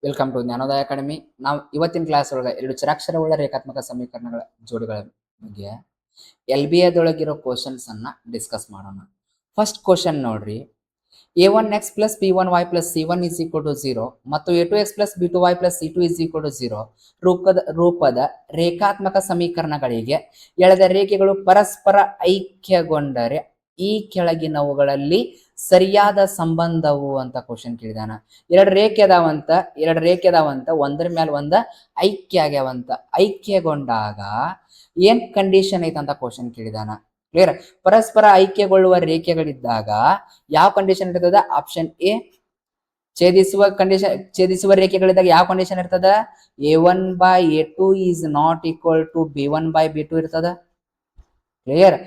Welcome to Jnanodaya academy. ನಾವು ಇವತ್ತಿನ class ಒಳಗೆ ಎರಡು ಚರಾಕ್ಷರವುಳ್ಳ ರೇಖಾತ್ಮಕ ಸಮೀಕರಣಗಳ ಜೋಡಿಗಳ ಬಗ್ಗೆ LBAದೊಳಗಿರೋ ಕ್ವಶನ್ಸ್ ಅನ್ನ ಡಿಸ್ಕಸ್ ಮಾಡೋಣ. ಫಸ್ಟ್ ಕ್ವಶನ್ ನೋಡ್ರಿ, a1x plus b1y plus c1 is equal to 0 ಮತ್ತು a2x plus b2y plus c2 is equal to 0 ರೂಪದ ರೇಖಾತ್ಮಕ ಸಮೀಕರಣಗಳಿಗೆ ಎಳೆದ ರೇಖೆಗಳು ಪರಸ್ಪರ ಐಕ್ಯಗೊಂಡರೆ ಈ ಕೆಳಗಿನವುಗಳಲ್ಲಿ ಸರಿಯಾದ ಸಂಬಂಧವು ಅಂತ ಕ್ವಶನ್ ಕೇಳಿದಾನ. ಎರಡು ರೇಖೆ ಅದಾವಂತ ಒಂದ್ರ ಮೇಲೆ ಒಂದ ಐಕ್ಯ ಆಗ್ಯಾವಂತ. ಐಕ್ಯಗೊಂಡಾಗ ಏನ್ ಕಂಡೀಷನ್ ಐತಂತ ಕ್ವಶನ್ ಕೇಳಿದಾನ. ಕ್ಲಿಯರ್? ಪರಸ್ಪರ ಐಕ್ಯಗೊಳ್ಳುವ ರೇಖೆಗಳಿದ್ದಾಗ ಯಾವ ಕಂಡೀಷನ್ ಇರ್ತದ? Option A. ಛೇದಿಸುವ ರೇಖೆಗಳಿದ್ದಾಗ ಯಾವ ಕಂಡೀಷನ್ ಇರ್ತದ? a1/a2 is not equal to b1/b2 ಇರ್ತದ. ಕ್ಲಿಯರ್?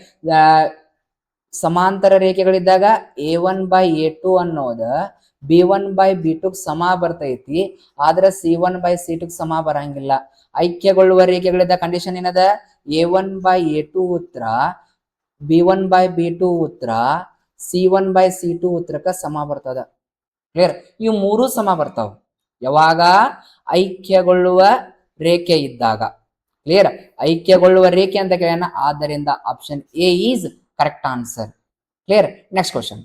ಸಮಾಂತರ ರೇಖೆಗಳಿದ್ದಾಗ a1/a2 ಅನ್ನೋದ b1/b2 ಸಮ ಬರ್ತೈತಿ, ಆದ್ರೆ c1/c2 ಸಮ ಬರಂಗಿಲ್ಲ. ಐಕ್ಯಗೊಳ್ಳುವ ರೇಖೆಗಳಿದ್ದ ಕಂಡೀಷನ್ ಏನದ? a1/a2 ಉತ್ತರ b1/b2 ಉತ್ತರ c1/c2 ಉತ್ತರಕ್ಕ ಸಮ ಬರ್ತದ. ಕ್ಲಿಯರ್? ಇವು ಮೂರು ಸಮ ಬರ್ತಾವ ಯಾವಾಗ? ಐಕ್ಯಗೊಳ್ಳುವ ರೇಖೆ ಇದ್ದಾಗ. ಕ್ಲಿಯರ್? ಐಕ್ಯಗೊಳ್ಳುವ ರೇಖೆ ಅಂತ ಕೇಳೋಣ. ಆದ್ದರಿಂದ option A is correct answer. Clear? Next question,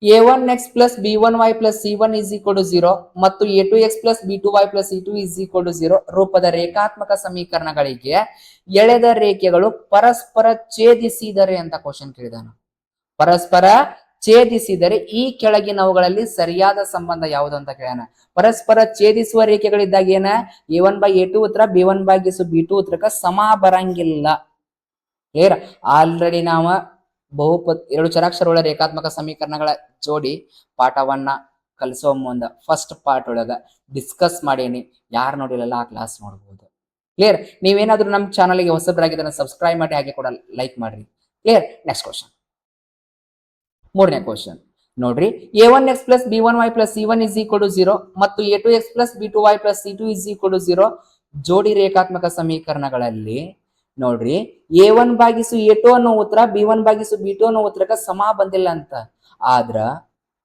a1x plus b1y plus c1 is equal to 0 ಮತ್ತು a2x plus b2y plus c2 is equal to 0 ರೂಪದ ರೇಖಾತ್ಮಕ ಸಮೀಕರಣಗಳಿಗೆ ಎಳೆದ ರೇಖೆಗಳು ಪರಸ್ಪರ ಛೇದಿಸಿದರೆ ಅಂತ ಕ್ವಶನ್ ಕೇಳಿದಾನ. ಪರಸ್ಪರ ಛೇದಿಸಿದರೆ ಈ ಕೆಳಗಿನವುಗಳಲ್ಲಿ ಸರಿಯಾದ ಸಂಬಂಧ ಯಾವುದು ಅಂತ ಕೇಳೋಣ. ಪರಸ್ಪರ ಛೇದಿಸುವ ರೇಖೆಗಳಿದ್ದಾಗ ಏನ? a1/a2 ಉತ್ತರ b1/b2 ಉತ್ತರಕ್ಕ ಸಮ ಬರಂಗಿಲ್ಲ. ಕ್ಲಿಯರ್? ಆಲ್ರೆಡಿ ನಾವು ಎರಡು ಚರಾಕ್ಷರವುಳ್ಳ ರೇಖಾತ್ಮಕ ಸಮೀಕರಣಗಳ ಜೋಡಿ ಪಾಠವನ್ನ ಕಲಿಸೋ ಮುಂದ ಫಸ್ಟ್ ಪಾರ್ಟ್ ಒಳಗ ಡಿಸ್ಕಸ್ ಮಾಡೇನಿ. ಯಾರು ನೋಡಿಲ್ಲ ಆ ಕ್ಲಾಸ್ ನೋಡ್ಬೋದು. ಕ್ಲಿಯರ್? ನೀವೇನಾದ್ರೂ ನಮ್ಮ ಚಾನಲ್ಗೆ ಹೊಸಬರಾಗಿದ್ರೆ ಸಬ್ಸ್ಕ್ರೈಬ್ ಮಾಡಿ, ಹಾಗೆ ಕೂಡ ಲೈಕ್ ಮಾಡ್ರಿ. ಕ್ಲಿಯರ್? ನೆಕ್ಸ್ಟ್ ಕ್ವಶನ್, ಮೂರನೇ ಕ್ವಶನ್ ನೋಡ್ರಿ, a1x plus b1y plus c1 is equal to 0 ಮತ್ತು a2x plus b2y plus c2 is equal to 0 ಜೋಡಿ ರೇಖಾತ್ಮಕ ಸಮೀಕರಣಗಳಲ್ಲಿ ನೋಡ್ರಿ a1/a2 ಅನ್ನೋ ಉತ್ತರ b1/b2 ಅನ್ನೋ ಉತ್ತರಕ್ಕ ಸಮ ಬಂದಿಲ್ಲ ಅಂತ. ಆದ್ರ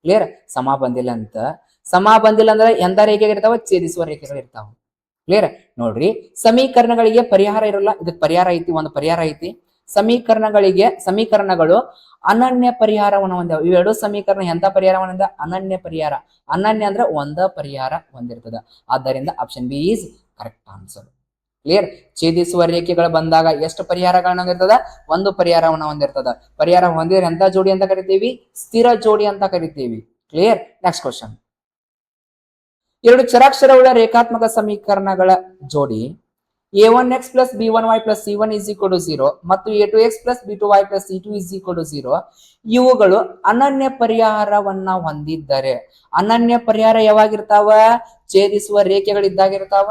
ಕ್ಲಿಯರ್? ಸಮ ಬಂದಿಲ್ಲ ಅಂದ್ರೆ ಎಂತ ರೇಖೆಗಳಿರ್ತಾವ? ಛೇದಿಸುವ ರೇಖೆಗಳು ಇರ್ತಾವ. ಕ್ಲಿಯರ್? ನೋಡ್ರಿ, ಸಮೀಕರಣಗಳಿಗೆ ಪರಿಹಾರ ಇರಲ್ಲ. ಇದಕ್ಕೆ ಪರಿಹಾರ ಐತಿ, ಒಂದು ಪರಿಹಾರ ಐತಿ. ಸಮೀಕರಣಗಳು ಅನನ್ಯ ಪರಿಹಾರವನ್ನು ಹೊಂದಿವೆ. ಇವೆರಡು ಸಮೀಕರಣ ಎಂತ ಪರಿಹಾರವನ್ನು ಹೊಂದಿದೆ? ಅನನ್ಯ ಪರಿಹಾರ. ಅನನ್ಯ ಅಂದ್ರೆ ಒಂದ ಪರಿಹಾರ ಹೊಂದಿರ್ತದ. ಆದ್ದರಿಂದ option B is correct answer. Clear? ಛೇದಿಸುವ ರೇಖೆಗಳು ಬಂದಾಗ ಎಷ್ಟು ಪರಿಹಾರಗಳನ್ನ ಹೊಂದಿರ್ತದ? ಒಂದು ಪರಿಹಾರವನ್ನು ಹೊಂದಿರ್ತದ. ಪರಿಹಾರ ಹೊಂದಿದ್ರೆ ಎಂತ ಜೋಡಿ ಅಂತ ಕರಿತೀವಿ? ಸ್ಥಿರ ಜೋಡಿ ಅಂತ ಕರಿತೀವಿ. ಕ್ಲಿಯರ್? ನೆಕ್ಸ್ಟ್ ಕ್ವಶನ್, ಎರಡು ಚರಾಕ್ಷರವುಳ್ಳ ರೇಖಾತ್ಮಕ ಸಮೀಕರಣಗಳ ಜೋಡಿ a1x plus b1y plus c1 is equal to 0 ಮತ್ತು a2x plus b2y plus c2 is equal to 0 ಇವುಗಳು ಅನನ್ಯ ಪರಿಹಾರವನ್ನ ಹೊಂದಿದ್ದರೆ, ಅನನ್ಯ ಪರಿಹಾರ ಯಾವಾಗಿರ್ತಾವ? ಛೇದಿಸುವ ರೇಖೆಗಳಿದ್ದಾಗಿರ್ತಾವ.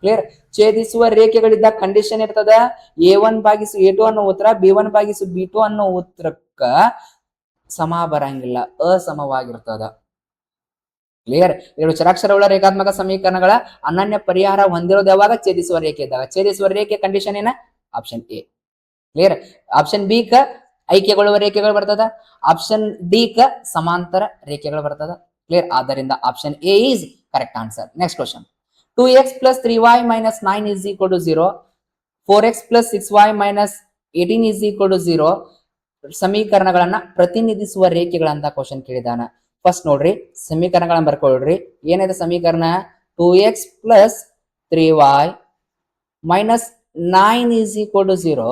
ಕ್ಲಿಯರ್? ಛೇದಿಸುವ ರೇಖೆಗಳಿದ್ದ ಕಂಡೀಷನ್ ಇರ್ತದ a1/a2 ಅನ್ನೋ ಉತ್ತರ b1/b2 ಅನ್ನೋ ಉತ್ತರಕ್ಕ ಸಮ ಬರಂಗಿಲ್ಲ, ಅಸಮವಾಗಿರ್ತದ. ಕ್ಲಿಯರ್? ಎರಡು ಚರಾಕ್ಷರವುಳ್ಳ ರೇಖಾತ್ಮಕ ಸಮೀಕರಣಗಳ ಅನನ್ಯ ಪರಿಹಾರ ಹೊಂದಿರೋದು ಯಾವಾಗ? ಛೇದಿಸುವ ರೇಖೆ ಇದ್ದಾಗ. ಛೇದಿಸುವ ರೇಖೆ ಕಂಡೀಷನ್ ಏನ? Option A. Clear? Option B ಕ ಐಕ್ಯಗೊಳ್ಳುವ ರೇಖೆಗಳು ಬರ್ತದ. ಆಪ್ಷನ್ ಡಿ ಕ ಸಮಾಂತರ ರೇಖೆಗಳು ಬರ್ತದ. ಕ್ಲಿಯರ್? ಆದ್ದರಿಂದ option A is correct answer. Next question, 2x plus 3y minus 9 is equal to 0, 4x plus 6y minus 18 is equal to 0 ಸಮೀಕರಣಗಳನ್ನ ಪ್ರತಿನಿಧಿಸುವ ರೇಖೆಗಳಂತ ಕ್ವಶನ್ ಕೇಳಿದಾನ. ಫಸ್ಟ್ ನೋಡ್ರಿ, ಸಮೀಕರಣಗಳನ್ನ ಬರ್ಕೊಳ್ರಿ. ಏನಿದೆ ಸಮೀಕರಣ? 2x plus 3y minus 9 is equal to 0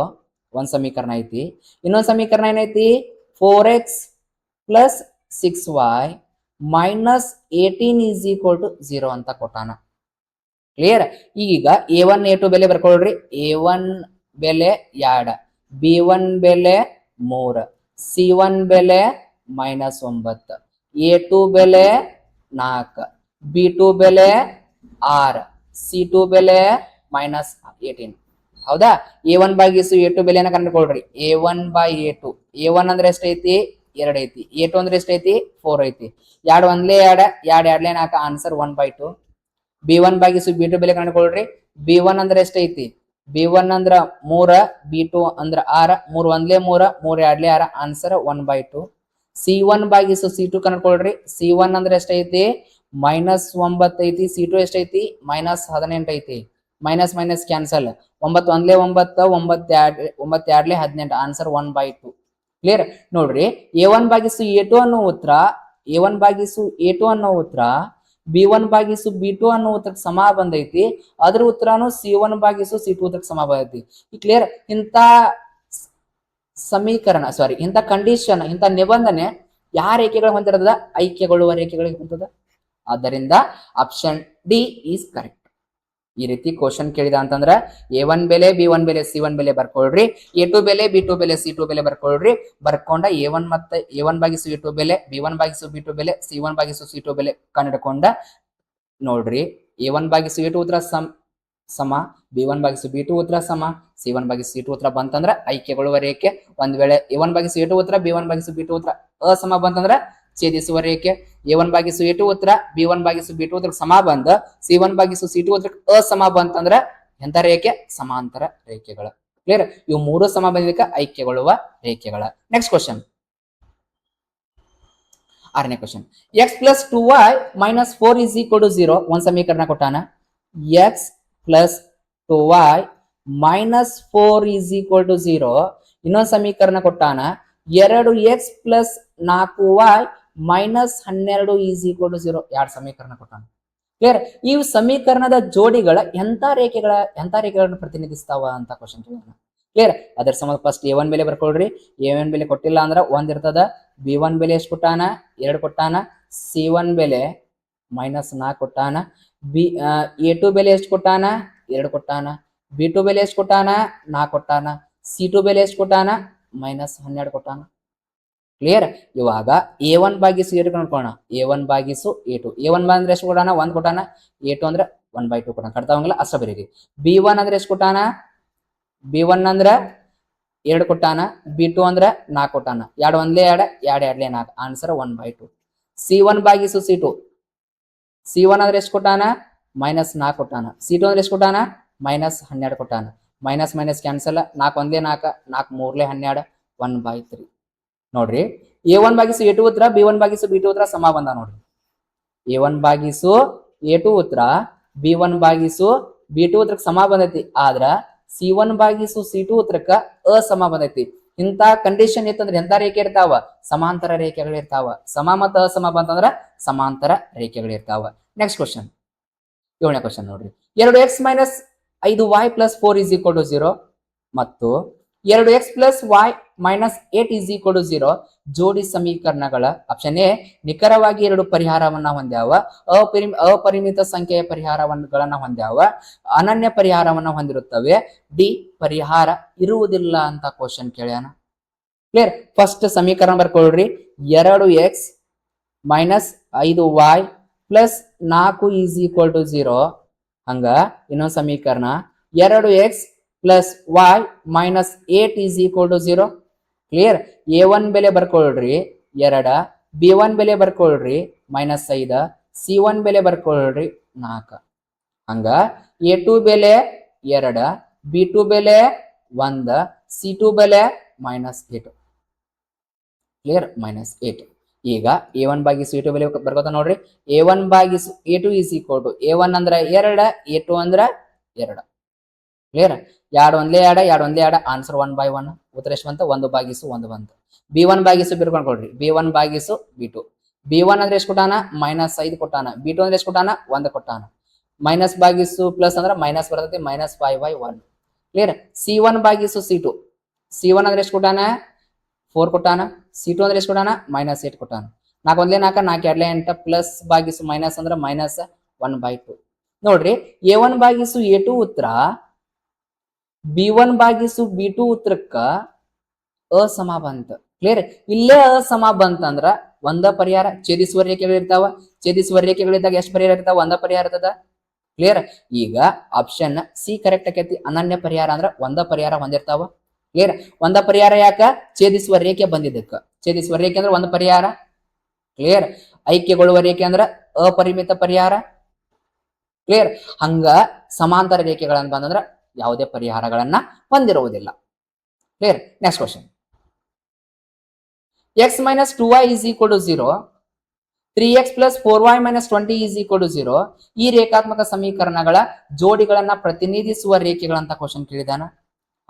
ಒಂದ್ ಸಮೀಕರಣ ಐತಿ. ಇನ್ನೊಂದು ಸಮೀಕರಣ ಏನೈತಿ? 4x plus 6y minus 18 is equal to 0 ಅಂತ ಕೊಟ್ಟಾನ. ಕ್ಲಿಯರ್? ಈಗ a1 a2 ಬೆಲೆ ಬರ್ಕೊಳ್ರಿ. a1 ಬೆಲೆ 2, b1 ಬೆಲೆ 3, c1 ಬೆಲೆ ಮೈನಸ್ 9, a2 ಬೆಲೆ 4, b2 ಬೆಲೆ 6, c2 ಬೆಲೆ ಮೈನಸ್ 18. ಹೌದಾ? a1/a2 ಬೆಲೆನ ಕಂಡುಕೊಳ್ರಿ. a1/a2, a1 ಅಂದ್ರೆ ಎಷ್ಟೈತಿ? 2 ಐತಿ. a2 ಅಂದ್ರೆ ಎಷ್ಟೈತಿ? 4 ಐತಿ. 2 ಒಂದ್ಲೇ 2, 2 2 4, ಆನ್ಸರ್ 1/2. b1/b2 ಬೆಲೆ ಕಂಡುಕೊಳ್ರಿ. b1 ಅಂದ್ರೆ ಎಷ್ಟೈತಿ? b1 ಅಂದ್ರ 3, b2 ಅಂದ್ರ 6, 3 ಒಂದ್ಲೇ 3, 3 2 6, ಆನ್ಸರ್ 1/2. c1/c2 ಕಂಡುಕೊಳ್ರಿ. c1 ಅಂದ್ರೆ ಎಷ್ಟೈತಿ? -9 ಐತಿ, C2 ಎಷ್ಟೈತಿ -18 ಐತಿ. Minus minus cancel, 9 ಒಂದ್ಲೆ 9, 9 ಎರಡ್ಲೆ 18, answer 1/2. Clear. ನೋಡ್ರಿ A1 ಭಾಗಿಸು A2 ಅನ್ನೋ ಉತ್ತರ A1 ಭಾಗಿಸು A2 ಅನ್ನೋ ಉತ್ತರ B1 ಭಾಗಿಸು B2 ಅನ್ನೋ ಉತ್ತರಕ್ಕೆ ಸಮ ಬಂದೈತಿ. ಅದ್ರ ಉತ್ತರನು C1 ಭಾಗಿಸು C2 ಉತ್ತರಕ್ಕೆ ಸಮ ಬಂದೈತಿ. ಈ ಕ್ಲಿಯರ್. ಇಂಥ ಸಮೀಕರಣ ಇಂಥ ಕಂಡೀಷನ್, ಇಂಥ ನಿಬಂಧನೆ ಯಾವ ರೇಖೆಗಳು ಹೊಂದಿರ್ತದ? ಐಕ್ಯಗೊಳ್ಳುವ ರೇಖೆಗಳಿಗೆ ಹೊಂದದ. ಆದ್ದರಿಂದ ಆಪ್ಷನ್ ಡಿ ಈಸ್ ಕರೆಕ್ಟ್. ಈ ರೀತಿ ಕ್ವಶನ್ ಕೇಳಿದ ಅಂತಂದ್ರ A1 ಬೆಲೆ, B1 ಬೆಲೆ, C1 ಬೆಲೆ ಬರ್ಕೊಳ್ರಿ. A2 ಬೆಲೆ, B2 ಬೆಲೆ, C2 ಬೆಲೆ ಬರ್ಕೊಳ್ರಿ. ಬರ್ಕೊಂಡ A1 ಮತ್ತೆ A1 ಭಾಗಿಸು A2 ಬೆಲೆ, B1 ಭಾಗಿಸು B2 ಬೆಲೆ, C1 ಭಾಗಿಸು C2 ಬೆಲೆ ಕಂಡುಕೊಂಡ ನೋಡ್ರಿ A1 ಭಾಗಿಸು A2 ಉತ್ತರ ಸಮ, B1 ಭಾಗಿಸು B2 ಉತ್ತರ ಸಮ, C1 ಭಾಗಿಸು C2 ಉತ್ತರ ಬಂತಂದ್ರ ಐಕ್ಯಗೊಳ್ಳುವ ರೇಖೆ. ಒಂದ್ ವೇಳೆ A1 ಭಾಗಿಸು A2 ಉತ್ತರ, B1 ಭಾಗಿಸು B2 ಉತ್ತರ ಅಸಮ ಬಂತಂದ್ರ ಛೇದಿಸುವ ರೇಖೆ. A1 ಭಾಗಿಸು A2 ಉತ್ತರ, B1 ಭಾಗಿಸು B2 ಉತ್ತರ ಸಮ ಬಂದ, C1 ಭಾಗಿಸು C2 ಉತ್ತರ ಅಸಮ ಬಂತಂದ್ರ ಎಂತ ರೇಖೆ? ಸಮಾಂತರ ರೇಖೆಗಳ. ಕ್ಲಿಯರ್. ಇವು ಮೂರು ಸಮ ಬಂದಿದ್ದಕ್ಕೆ ಐಕ್ಯಗೊಳ್ಳುವ ರೇಖೆಗಳ. ನೆಕ್ಸ್ಟ್ ಕ್ವಶನ್, 6ನೇ ಕ್ವಶನ್. x + 2y - 4 = 0 ಒಂದ್ ಸಮೀಕರಣ ಕೊಟ್ಟಾನ. x + 2y - 4 = 0 ಇನ್ನೊಂದು ಸಮೀಕರಣ ಕೊಟ್ಟಾನ. 2x + 4y - 12 = 0 ಎರಡು ಸಮೀಕರಣ ಕೊಟ್ಟಾನ. ಕ್ಲಿಯರ್. ಈ ಸಮೀಕರಣದ ಜೋಡಿಗಳ ಎಂತ ರೇಖೆಗಳನ್ನು ಪ್ರತಿನಿಧಿಸ್ತಾವ ಅಂತ ಕ್ವಶನ್ ಕೇಳೋಣ. ಕ್ಲಿಯರ್. ಅದರ ಸಂಬಂಧ ಫಸ್ಟ್ A1 ಬೆಲೆ ಬರ್ಕೊಳ್ರಿ. A1 ಬೆಲೆ ಕೊಟ್ಟಿಲ್ಲ ಅಂದ್ರ 1 ಇರ್ತದ. B1 ಬೆಲೆ ಎಷ್ಟು ಕೊಟ್ಟಾನ? 2 ಕೊಟ್ಟಾನ. C1 ಬೆಲೆ -4 ಕೊಟ್ಟಾನ. A2 ಬೆಲೆ ಎಷ್ಟು ಕೊಟ್ಟಾನ? 2 ಕೊಟ್ಟಾನ. B2 ಬೆಲೆ ಎಷ್ಟು ಕೊಟ್ಟಾನ? 4 ಕೊಟ್ಟಾನ. C2 ಬೆಲೆ ಎಷ್ಟು ಕೊಟ್ಟಾನ? -12 ಕೊಟ್ಟಾನ. ಕ್ಲಿಯರ್. ಇವಾಗ A1 ಭಾಗಿಸು A2 ನೋಡ್ಕೋಣ. A1 ಭಾಗಿಸು A2. A1 ಅಂದ್ರೆ ಎಷ್ಟು ಕೊಟ್ಟಾನ? 1 ಕೊಟ್ಟಾನ. A2 ಅಂದ್ರೆ 1/2 ಕೊಟ್ಟಾನ. ಕಟ್ತಾವಂಗಿಲ್ಲ ಅಷ್ಟ ಬರೀರಿ. B1 ಅಂದ್ರೆ ಎಷ್ಟು ಕೊಟ್ಟಾನ? B1 ಅಂದ್ರ 2 ಕೊಟ್ಟಾನ. B2 ಅಂದ್ರ 4 ಕೊಟ್ಟಾನ. 2 ಒಂದ್ಲೆ 2, 2 ಎರಡ್ಲೆ 4, ಆನ್ಸರ್ 1/2. C1 ಭಾಗಿಸು C2. C1 ಅಂದ್ರೆ ಎಷ್ಟು ಕೊಟ್ಟಾನ? -4 ಕೊಟ್ಟಾನ. C2 ಅಂದ್ರೆ ಎಷ್ಟು ಕೊಟ್ಟಾನ? -12 ಕೊಟ್ಟಾನ. Minus minus cancel, 4 ಒಂದ್ಲೆ 4, 4 ಮೂರ್ಲೆ 12, 1/3. ನೋಡ್ರಿ A1 ಭಾಗಿಸು A2 ಉತ್ತರ, B1 ಭಾಗಿಸು B2 ಉತ್ತರ ಸಮ ಬಂದ ನೋಡ್ರಿ. A1 ಭಾಗಿಸು A2 ಉತ್ತರ, B1 ಭಾಗಿಸು B2 ಉತ್ತರಕ್ಕೆ ಸಮ ಬಂದೈತಿ. ಆದ್ರ C1 ಭಾಗಿಸು C2 ಉತ್ತರಕ್ಕ ಅಸಮ ಬಂದೈತಿ. ಇಂತ ಕಂಡೀಷನ್ ಇತ್ತಂದ್ರೆ ಎಂತ ರೇಖೆ ಇರ್ತಾವ? ಸಮಾಂತರ ರೇಖೆಗಳು ಇರ್ತಾವ. ಸಮ ಮತ್ತು ಅಸಮ ಬಂತಂದ್ರ ಸಮಾಂತರ ರೇಖೆಗಳು ಇರ್ತಾವ. ನೆಕ್ಸ್ಟ್ ಕ್ವಶನ್, 7ನೇ ಕ್ವಶನ್ ನೋಡ್ರಿ. 2x - 5y + 4 = 0 ಮತ್ತು 2x + y - 8 = 0 ಜೋಡಿ ಸಮೀಕರಣಗಳ ಆಪ್ಷನ್ ಎ ನಿಖರವಾಗಿ ಎರಡು ಪರಿಹಾರವನ್ನ ಹೊಂದ್ಯಾವ. ಅಪರಿಮಿತ ಸಂಖ್ಯೆಯ ಪರಿಹಾರಗಳನ್ನ ಹೊಂದ್ಯಾವ. ಅನನ್ಯ ಪರಿಹಾರವನ್ನ ಹೊಂದಿರುತ್ತವೆ. ಡಿ ಪರಿಹಾರ ಇರುವುದಿಲ್ಲ ಅಂತ ಕ್ವಶನ್ ಕೇಳ್ಯಾನ. ಕ್ಲಿಯರ್. ಫಸ್ಟ್ ಸಮೀಕರಣ ಬರ್ಕೊಳ್ರಿ. 2x - 5y + 4 = 0. ಹಂಗ ಇನ್ನೊಂದು ಸಮೀಕರಣ 2x + y - 8 = 0. ಕ್ಲಿಯರ್. A1 ಬೆಲೆ ಬರ್ಕೊಳ್ರಿ 2, B1 ಬೆಲೆ ಬರ್ಕೊಳ್ರಿ -5, C1 ಬೆಲೆ ಬರ್ಕೊಳ್ರಿ 4. ಹಂಗ A2 ಬೆಲೆ 2, B2 ಬೆಲೆ 1, C2 ಬೆಲೆ -8. ಕ್ಲಿಯರ್. -8. ಈಗ A1 ಭಾಗಿಸು A2 ಬೆಲೆ ಬರ್ಕೋತ ನೋಡ್ರಿ. A1 ಭಾಗಿಸು A2 = A1 ಅಂದ್ರ 2, A2 ಅಂದ್ರ 2. ಕ್ಲಿಯರ್. 2 ಒಂದ್ಲೆ 2, 2 ಒಂದ್ಲೆ 2, ಆನ್ಸರ್ 1/1. ಉತ್ತರ ಎಷ್ಟು ಬಂತ? 1/1 ಬಂತು. B1 ಭಾಗಿಸು ಬಿರ್ಕೊಂಡ್ಕೊಳ್ರಿ. B1 ಭಾಗಿಸು B2. B1 ಅಂದ್ರೆ ಎಷ್ಟು ಕೊಟ್ಟಾನ? -5 ಕೊಟ್ಟಾನ. B2 ಅಂದ್ರೆ ಎಷ್ಟು ಕೊಟ್ಟಾನ? 1 ಕೊಟ್ಟಾನ. ಮೈನಸ್ ಭಾಗಿಸು ಪ್ಲಸ್ ಅಂದ್ರೆ ಮೈನಸ್ ಬರ್ತೈತಿ. -5/1. ಕ್ಲಿಯರ್. C1 ಭಾಗಿಸು C2. C1 ಅಂದ್ರೆ ಎಷ್ಟು ಕೊಟ್ಟಾನ? 4 ಕೊಟ್ಟಾನ. C2 ಅಂದ್ರೆ ಎಷ್ಟು ಕೊಟ್ಟಾನ? -8 ಕೊಟ್ಟಾನ. 4 ಒಂದ್ಲೆ 4, 4 ಎರಡ್ಲೆ 8, ಪ್ಲಸ್ ಭಾಗಿಸು ಮೈನಸ್ ಅಂದ್ರೆ -1/2. ನೋಡ್ರಿ A1 ಭಾಗಿಸು A2 ಉತ್ತರ B1 ಭಾಗಿಸು B2 ಉತ್ತರಕ್ಕ ಅಸಮ ಬಂತ. ಕ್ಲಿಯರ್. ಇಲ್ಲೇ ಅಸಮ ಬಂತಂದ್ರ ಒಂದ ಪರಿಹಾರ. ಛೇದಿಸುವ ರೇಖೆಗಳು ಇರ್ತಾವ. ಛೇದಿಸುವ ರೇಖೆಗಳಿದ್ದಾಗ ಎಷ್ಟು ಪರಿಹಾರ ಇರ್ತಾವ? ಒಂದ ಪರಿಹಾರ ಇರ್ತದ. ಕ್ಲಿಯರ್. ಈಗ ಆಪ್ಷನ್ ಸಿ ಕರೆಕ್ಟ್ ಆಕೈತಿ. ಅನನ್ಯ ಪರಿಹಾರ ಅಂದ್ರ ಒಂದ ಪರಿಹಾರ ಹೊಂದಿರ್ತಾವ. ಕ್ಲಿಯರ್. ಒಂದ ಪರಿಹಾರ ಯಾಕ? ಛೇದಿಸುವ ರೇಖೆ ಬಂದಿದ್ದಕ್ಕ. ಛೇದಿಸುವ ರೇಖೆ ಅಂದ್ರೆ ಒಂದು ಪರಿಹಾರ. ಕ್ಲಿಯರ್. ಐಕ್ಯಗೊಳ್ಳುವ ರೇಖೆ ಅಂದ್ರ ಅಪರಿಮಿತ ಪರಿಹಾರ. ಕ್ಲಿಯರ್. ಹಂಗ ಸಮಾಂತರ ರೇಖೆಗಳನ್ನ ಬಂದಂದ್ರ ಯಾವುದೇ ಪರಿಹಾರಗಳನ್ನ ಹೊಂದಿರುವುದಿಲ್ಲ. Clear. Next question, x - 2y = 0 3x plus 4y minus 20 is equal to 0. ಈ ರೇಖಾತ್ಮಕ ಸಮೀಕರಣಗಳ ಜೋಡಿಗಳನ್ನ ಪ್ರತಿನಿಧಿಸುವ ರೇಖೆಗಳಂತ ಕ್ವಶನ್ ಕೇಳಿದಾನ.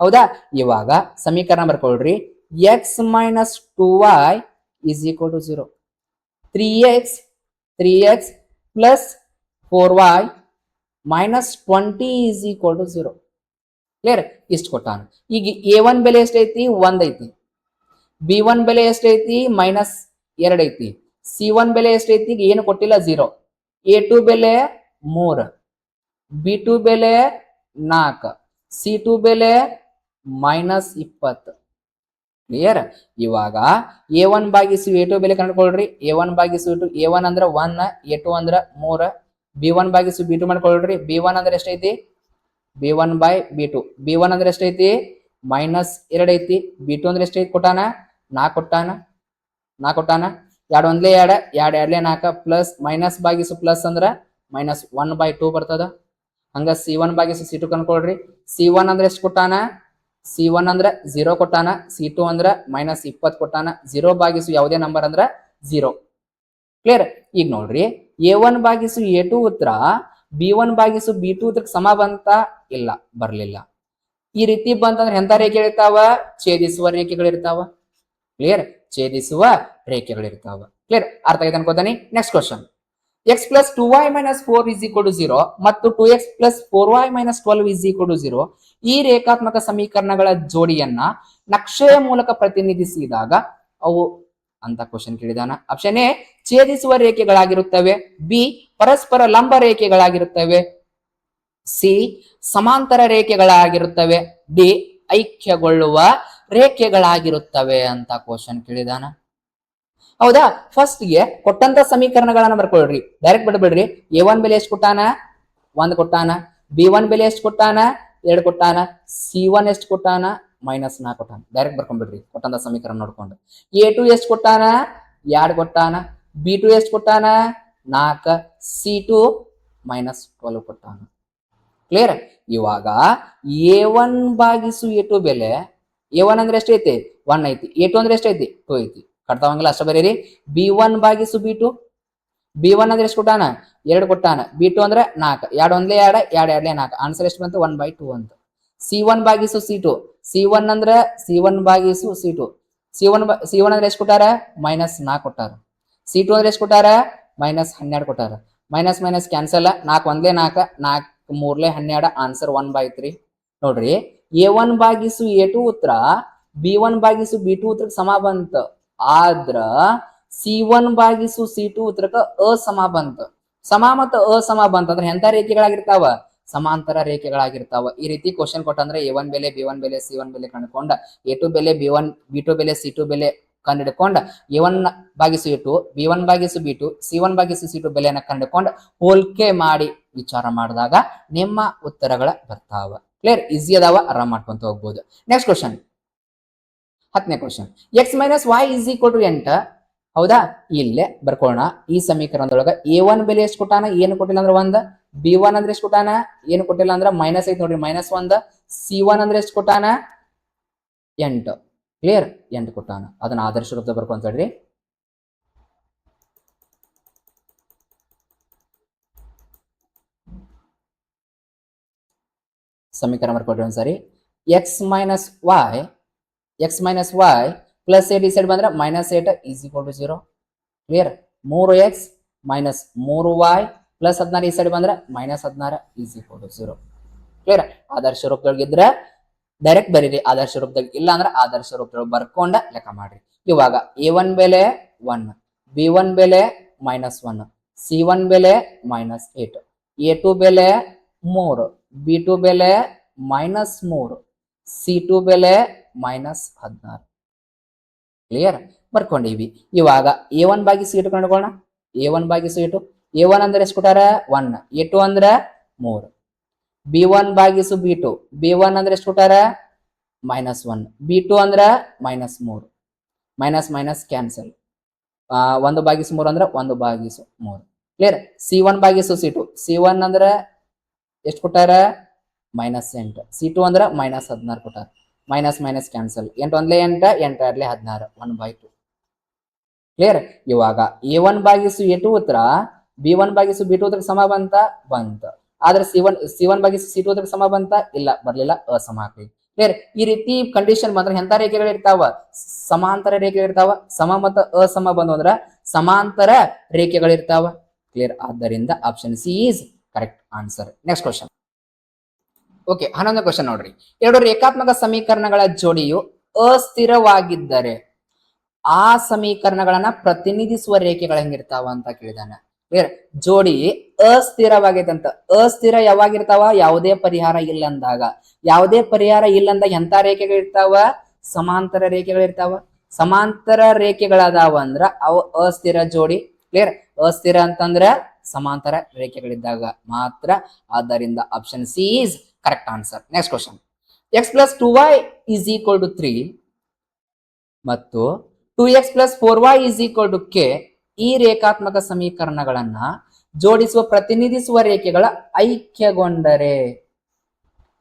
ಹೌದಾ? ಇವಾಗ ಸಮೀಕರಣ ಬರ್ಕೊಳ್ರಿ. x minus 2y is equal to 0. 3x plus 4y minus 20 is equal to 0. Clear? ಇಷ್ಟು ಕೊಟ್ಟಾನ. ಈಗ a1 ಬೆಲೆ ಎಷ್ಟೈತಿ? 1 ಐತಿ. b1 ಬೆಲೆ ಎಷ್ಟೈತಿ? -2 ಐತಿ. c1 ಬೆಲೆ ಎಷ್ಟೈತಿ? ಏನು ಕೊಟ್ಟಿಲ್ಲ, 0. a2 ಬೆಲೆ 3, b2 ಬೆಲೆ 4, c2 ಬೆಲೆ -20. ಕ್ಲಿಯರ್? ಇವಾಗ a1 ಭಾಗಿಸು a2 ಬೆಲೆ ಕಂಡುಕೊಳ್ರಿ. a1 ಭಾಗಿಸು a2, a1 ಅಂದ್ರ 1, a2 ಅಂದ್ರ 3. b1 ಭಾಗಿಸು b2 ಮಾಡ್ಕೊಳ್ರಿ. b1 ಅಂದ್ರೆ ಎಷ್ಟೈತಿ? b1 by b2. b1 ಅಂದ್ರೆ ಎಷ್ಟೈತಿ? -2 ಐತಿ. b2 ಅಂದ್ರೆ ಎಷ್ಟೈತಿ ಕೊಟ್ಟಾನ? 4 ಕೊಟ್ಟಾನ. 2 ಒಂದ್ಲೆ 2, 2 2 4 ಪ್ಲಸ್ ಮೈನಸ್ ಭಾಗಿಸು ಪ್ಲಸ್ ಅಂದ್ರ -1/2 ಬರ್ತದ. ಹಂಗ c1 ಭಾಗಿಸು c2 ಕಂಡುಕೊಳ್ರಿ. c1 ಅಂದ್ರೆ ಎಷ್ಟು ಕೊಟ್ಟಾನ? c1 ಅಂದ್ರ 0 ಕೊಟ್ಟಾನ. c2 ಅಂದ್ರ -20 ಕೊಟ್ಟಾನ. 0 ಭಾಗಿಸು ಯಾವುದೇ ನಂಬರ್ ಅಂದ್ರ 0. ಕ್ಲಿಯರ್? ಈಗ ನೋಡ್ರಿ, a1 ಭಾಗಿಸು a2 ಉತ್ತರ b1 ಭಾಗಿಸು b2 ಉತ್ತರಕ್ಕೆ ಸಮ ಬಂತ? ಇಲ್ಲ, ಬರ್ಲಿಲ್ಲ. ಈ ರೀತಿ ಬಂತಂದ್ರೆ ಎಂತ ರೇಖೆಗಳಿರ್ತಾವ? ಛೇದಿಸುವ ರೇಖೆಗಳಿರ್ತಾವ. ಕ್ಲಿಯರ್? ಛೇದಿಸುವ ರೇಖೆಗಳಿರ್ತಾವ. ಕ್ಲಿಯರ್? ಅರ್ಥ ಆಯ್ತು ಅನ್ಕೋತಾನೆ. Next question. x plus 2y minus 4 is equal to 0 ಮತ್ತು 2x plus 4y minus 12 is equal to 0. ಈ ರೇಖಾತ್ಮಕ ಸಮೀಕರಣಗಳ ಜೋಡಿಯನ್ನ ನಕ್ಷೆಯ ಮೂಲಕ ಪ್ರತಿನಿಧಿಸಿದಾಗ ಅವು ಅಂತ ಕ್ವಶನ್ ಕೇಳಿದಾನ. ಆಪ್ಷನ್ ಎ ಛೇದಿಸುವ ರೇಖೆಗಳಾಗಿರುತ್ತವೆ, ಬಿ ಪರಸ್ಪರ ಲಂಬ ರೇಖೆಗಳಾಗಿರುತ್ತವೆ, ಸಿ ಸಮಾಂತರ ರೇಖೆಗಳಾಗಿರುತ್ತವೆ, ಡಿ ಐಕ್ಯಗೊಳ್ಳುವ ರೇಖೆಗಳಾಗಿರುತ್ತವೆ ಅಂತ ಕ್ವಶನ್ ಕೇಳಿದಾನ. ಹೌದಾ? ಫಸ್ಟ್ ಗೆ ಕೊಟ್ಟಂತ ಸಮೀಕರಣಗಳನ್ನ ಬರ್ಕೊಳ್ರಿ. ಡೈರೆಕ್ಟ್ ಬಿಡ್ಬೇಡ್ರಿ. a1 ಬೆಲೆ ಎಷ್ಟು ಕೊಟ್ಟಾನ? 1 ಕೊಟ್ಟಾನ. b1 ಬೆಲೆ ಎಷ್ಟು ಕೊಟ್ಟಾನ? 2 ಕೊಟ್ಟಾನ. c1 ಎಷ್ಟು ಕೊಟ್ಟಾನ? -4 ಕೊಟ್ಟಾನ. ಡೈರೆಕ್ಟ್ ಬರ್ಕೊಂಡ್ಬಿಡ್ರಿ ಕೊಟ್ಟಂತ ಸಮೀಕರಣ ನೋಡ್ಕೊಂಡು. a2 ಎಷ್ಟು ಕೊಟ್ಟಾನ? 2 ಕೊಟ್ಟಾನ. b2 ಎಷ್ಟು ಕೊಟ್ಟಾನ? 4. c2 -12 ಕೊಟ್ಟಾನ. ಕ್ಲಿಯರ್? ಇವಾಗ a1 ಭಾಗಿಸು a2 ಬೆಲೆ, a1 ಅಂದ್ರೆ ಎಷ್ಟೈತಿ? 1 ಐತಿ. a2 ಅಂದ್ರೆ ಎಷ್ಟೈತಿ? 2 ಐತಿ. ಕಟ್ತಾವಂಗಿಲ್ಲ, ಅಷ್ಟ ಬರೀರಿ. b1 ಭಾಗಿಸು b2, b1 ಅಂದ್ರೆ ಎಷ್ಟು ಕೊಟ್ಟಾನ? 2 ಕೊಟ್ಟಾನ. b2 ಅಂದ್ರೆ 4. 2 ಒಂದ್ಲೆ 2, 2 2 4. ಆನ್ಸರ್ ಎಷ್ಟು ಬಂತು? 1/2 ಅಂತ. c1 ಭಾಗಿಸು c2, c1 ಅಂದ್ರೆ c1 ಭಾಗಿಸು c2, c1 ಅಂದ್ರೆ ಎಷ್ಟು ಕೊಟ್ಟಾರ? -4 ಕೊಟ್ಟಾರ. c2 ಅಂದ್ರೆ ಎಷ್ಟು ಕೊಟ್ಟಾರ? -12 ಕೊಟ್ಟಾರ. Minus minus cancel. 4 ಒಂದ್ಲೆ 4, 4 3 12. ಆನ್ಸರ್ 1/3. ನೋಡ್ರಿ, a1 ಭಾಗಿಸು a2 ಉತ್ತರ b1 ಭಾಗಿಸು b2 ಉತ್ತರಕ್ಕೆ ಸಮ ಬಂತ. ಆದ್ರ c1 ಭಾಗಿಸು c2 ಉತ್ತರಕ್ಕೆ ಅಸಮ ಬಂತ. ಸಮ ಮತ್ತು ಅಸಮ ಬಂತಂದ್ರೆ ಎಂತ ರೇಖೆಗಳಾಗಿರ್ತಾವ? ಸಮಾಂತರ ರೇಖೆಗಳಾಗಿರ್ತಾವ. ಈ ರೀತಿ ಕ್ವಶನ್ ಕೊಟ್ಟಂದ್ರೆ a1 ಬೆಲೆ, b1 ಬೆಲೆ, c1 ಬೆಲೆ ಕಂಡುಕೊಂಡ, a2 ಬೆಲೆ, b1 b2 ಬೆಲೆ, c2 ಬೆಲೆ ಕಂಡುಹಿಡ್ಕೊಂಡ, a1 ಭಾಗಿಸು a2, b1 ಭಾಗಿಸು b2, c1 ಭಾಗಿಸು c2 ಬೆಲೆಯನ್ನ ಕಂಡುಕೊಂಡ ಹೋಲಿಕೆ ಮಾಡಿ ವಿಚಾರ ಮಾಡಿದಾಗ ನಿಮ್ಮ ಉತ್ತರಗಳ ಬರ್ತಾವ. ಕ್ಲಿಯರ್? ಈಸಿ ಅದಾವ, ಆರಾಮ್ ಮಾಡ್ಕೊಂತ ಹೋಗ್ಬೋದು. ನೆಕ್ಸ್ಟ್ ಕ್ವಶನ್, 10ನೇ question. x minus y is equal to 8. ಹೌದಾ? ಇಲ್ಲೇ ಬರ್ಕೊಳ್ಳೋಣ. ಈ ಸಮೀಕರಣದೊಳಗ a1 ಬೆಲೆ ಎಷ್ಟು ಕೊಟ್ಟಾನ? ಏನು ಕೊಟ್ಟಿಲ್ಲ ಅಂದ್ರೆ 1. b1 ಅಂದ್ರೆ ಎಷ್ಟು ಕೊಟ್ಟಾನ? ಏನು ಕೊಟ್ಟಿಲ್ಲ ಅಂದ್ರೆ ಮೈನಸ್ ಐತಿ ನೋಡ್ರಿ, -1. c1 ಅಂದ್ರೆ ಎಷ್ಟು ಕೊಟ್ಟಾನ? 8. ಕ್ಲಿಯರ್? 8 ಕೊಟ್ಟಾನ. ಅದನ್ನ ಆದರ್ಶ ರೂಪದ ಬರ್ಕೊಂತೇಳ್ರಿ. ಸಮೀಕರಣ ಬರ್ಕೊಡ್ರಿ ಒಂದ್ಸರಿ. x ಮೈನಸ್ y ಪ್ಲಸ್ 8 ಈ ಸೈಡ್ ಬಂದ್ರೆ -8 is equal to 0. Clear? 3x minus 3y plus 16 ಈ ಸೈಡ್ ಬಂದ್ರೆ -16 ಈಸ್ ಈಕ್ವಲ್ ಟು 0. ಕ್ಲಿಯರ್? ಆದರ್ಶ ರೂಪದೊಳಗಿದ್ರೆ ಡೈರೆಕ್ಟ್ ಬರೀರಿ. ಆದರ್ಶ ರೂಪದಾಗ ಇಲ್ಲ ಅಂದ್ರೆ ಆದರ್ಶ ರೂಪದೊಳಗೆ ಬರ್ಕೊಂಡ ಲೆಕ್ಕ ಮಾಡ್ರಿ. ಇವಾಗ a1 ಬೆಲೆ 1, b1 ಬೆಲೆ -1, c1 ಬೆಲೆ -8, a2 ಬೆಲೆ 3, b2 ಬೆಲೆ -3, c2 ಬೆಲೆ -16. ಕ್ಲಿಯರ್? ಬರ್ಕೊಂಡಿವಿ. ಇವಾಗ a1 ಭಾಗಿಸು a2 ಕಂಡುಕೊಳ್ಳೋಣ. a1 ಭಾಗಿಸು a2, a1 ಅಂದ್ರೆ ಎಷ್ಟು ಕೊಟ್ಟಾರ? 1, a2 ಅಂದ್ರೆ 3. b1 ಭಾಗಿಸು b2, b1 ಅಂದ್ರೆ ಎಷ್ಟು ಕೊಟ್ಟಾರ? -1, b2 ಅಂದ್ರ -3. Minus minus cancel. 1 ಭಾಗಿಸು 3 ಅಂದ್ರೆ 1 ಭಾಗಿಸು 3. ಕ್ಲಿಯರ್? c1 ಭಾಗಿಸು c2, c1 ಅಂದ್ರೆ ಎಷ್ಟು ಕೊಟ್ಟಾರ? -8, c2 ಅಂದ್ರೆ -16 ಕೊಟ್ಟಾರ. Minus minus cancel. 8 ಒಂದ್ಲೆ 8, 8 2 16, 1/2. ಕ್ಲಿಯರ್. ಇವಾಗ A1 ಭಾಗಿಸು A2 ಉತ್ತರ B1 ಭಾಗಿಸು B2 ಉತ್ತರ ಸಮ ಬಂತ. ಆದ್ರೆ C1 ಭಾಗಿಸು C2 ಉತ್ತರ ಸಮ ಬಂತ? ಇಲ್ಲ, ಬರ್ಲಿಲ್ಲ, ಅಸಮ ಆಗ್ತೈತಿ. ಕ್ಲಿಯರ್. ಈ ರೀತಿ ಕಂಡೀಷನ್ ಬಂದ್ರೆ ಎಂತ ರೇಖೆಗಳು ಇರ್ತಾವ? ಸಮಾಂತರ ರೇಖೆಗಳು ಇರ್ತಾವ. ಸಮ ಮತ್ತು ಅಸಮ ಬಂದು ಅಂದ್ರ ಸಮಾಂತರ ರೇಖೆಗಳು ಇರ್ತಾವ. ಕ್ಲಿಯರ್. ಆದ್ದರಿಂದ option C is correct answer. Next question. Okay, 11ನೇ ಕ್ವಶನ್ ನೋಡ್ರಿ. ಎರಡು ರೇಖಾತ್ಮಕ ಸಮೀಕರಣಗಳ ಜೋಡಿಯು ಅಸ್ಥಿರವಾಗಿದ್ದರೆ ಆ ಸಮೀಕರಣಗಳನ್ನ ಪ್ರತಿನಿಧಿಸುವ ರೇಖೆಗಳು ಹೆಂಗಿರ್ತಾವ ಅಂತ ಕೇಳಿದಾನೆ. ಕ್ಲಿಯರ್. ಜೋಡಿ ಅಸ್ಥಿರವಾಗೈತೆ ಅಂತ. ಅಸ್ಥಿರ ಯಾವಾಗಿರ್ತಾವ? ಯಾವುದೇ ಪರಿಹಾರ ಇಲ್ಲ ಅಂದಾಗ. ಯಾವುದೇ ಪರಿಹಾರ ಇಲ್ಲ ಅಂದಾಗ ಎಂತ ರೇಖೆಗಳಿರ್ತಾವ? ಸಮಾಂತರ ರೇಖೆಗಳಿರ್ತಾವ. ಸಮಾಂತರ ರೇಖೆಗಳದಾವ ಅಂದ್ರ ಅವು ಅಸ್ಥಿರ ಜೋಡಿ. ಕ್ಲಿಯರ್. ಅಸ್ಥಿರ ಅಂತಂದ್ರ ಸಮಾಂತರ ರೇಖೆಗಳಿದ್ದಾಗ ಮಾತ್ರ. ಆದ್ದರಿಂದ option C is correct answer. Next question. x + 2y = 3 ಮತ್ತು 2x + 4y = k ಈ ರೇಖಾತ್ಮಕ ಸಮೀಕರಣಗಳನ್ನ ಜೋಡಿಸುವ ಪ್ರತಿನಿಧಿಸುವ ರೇಖೆಗಳ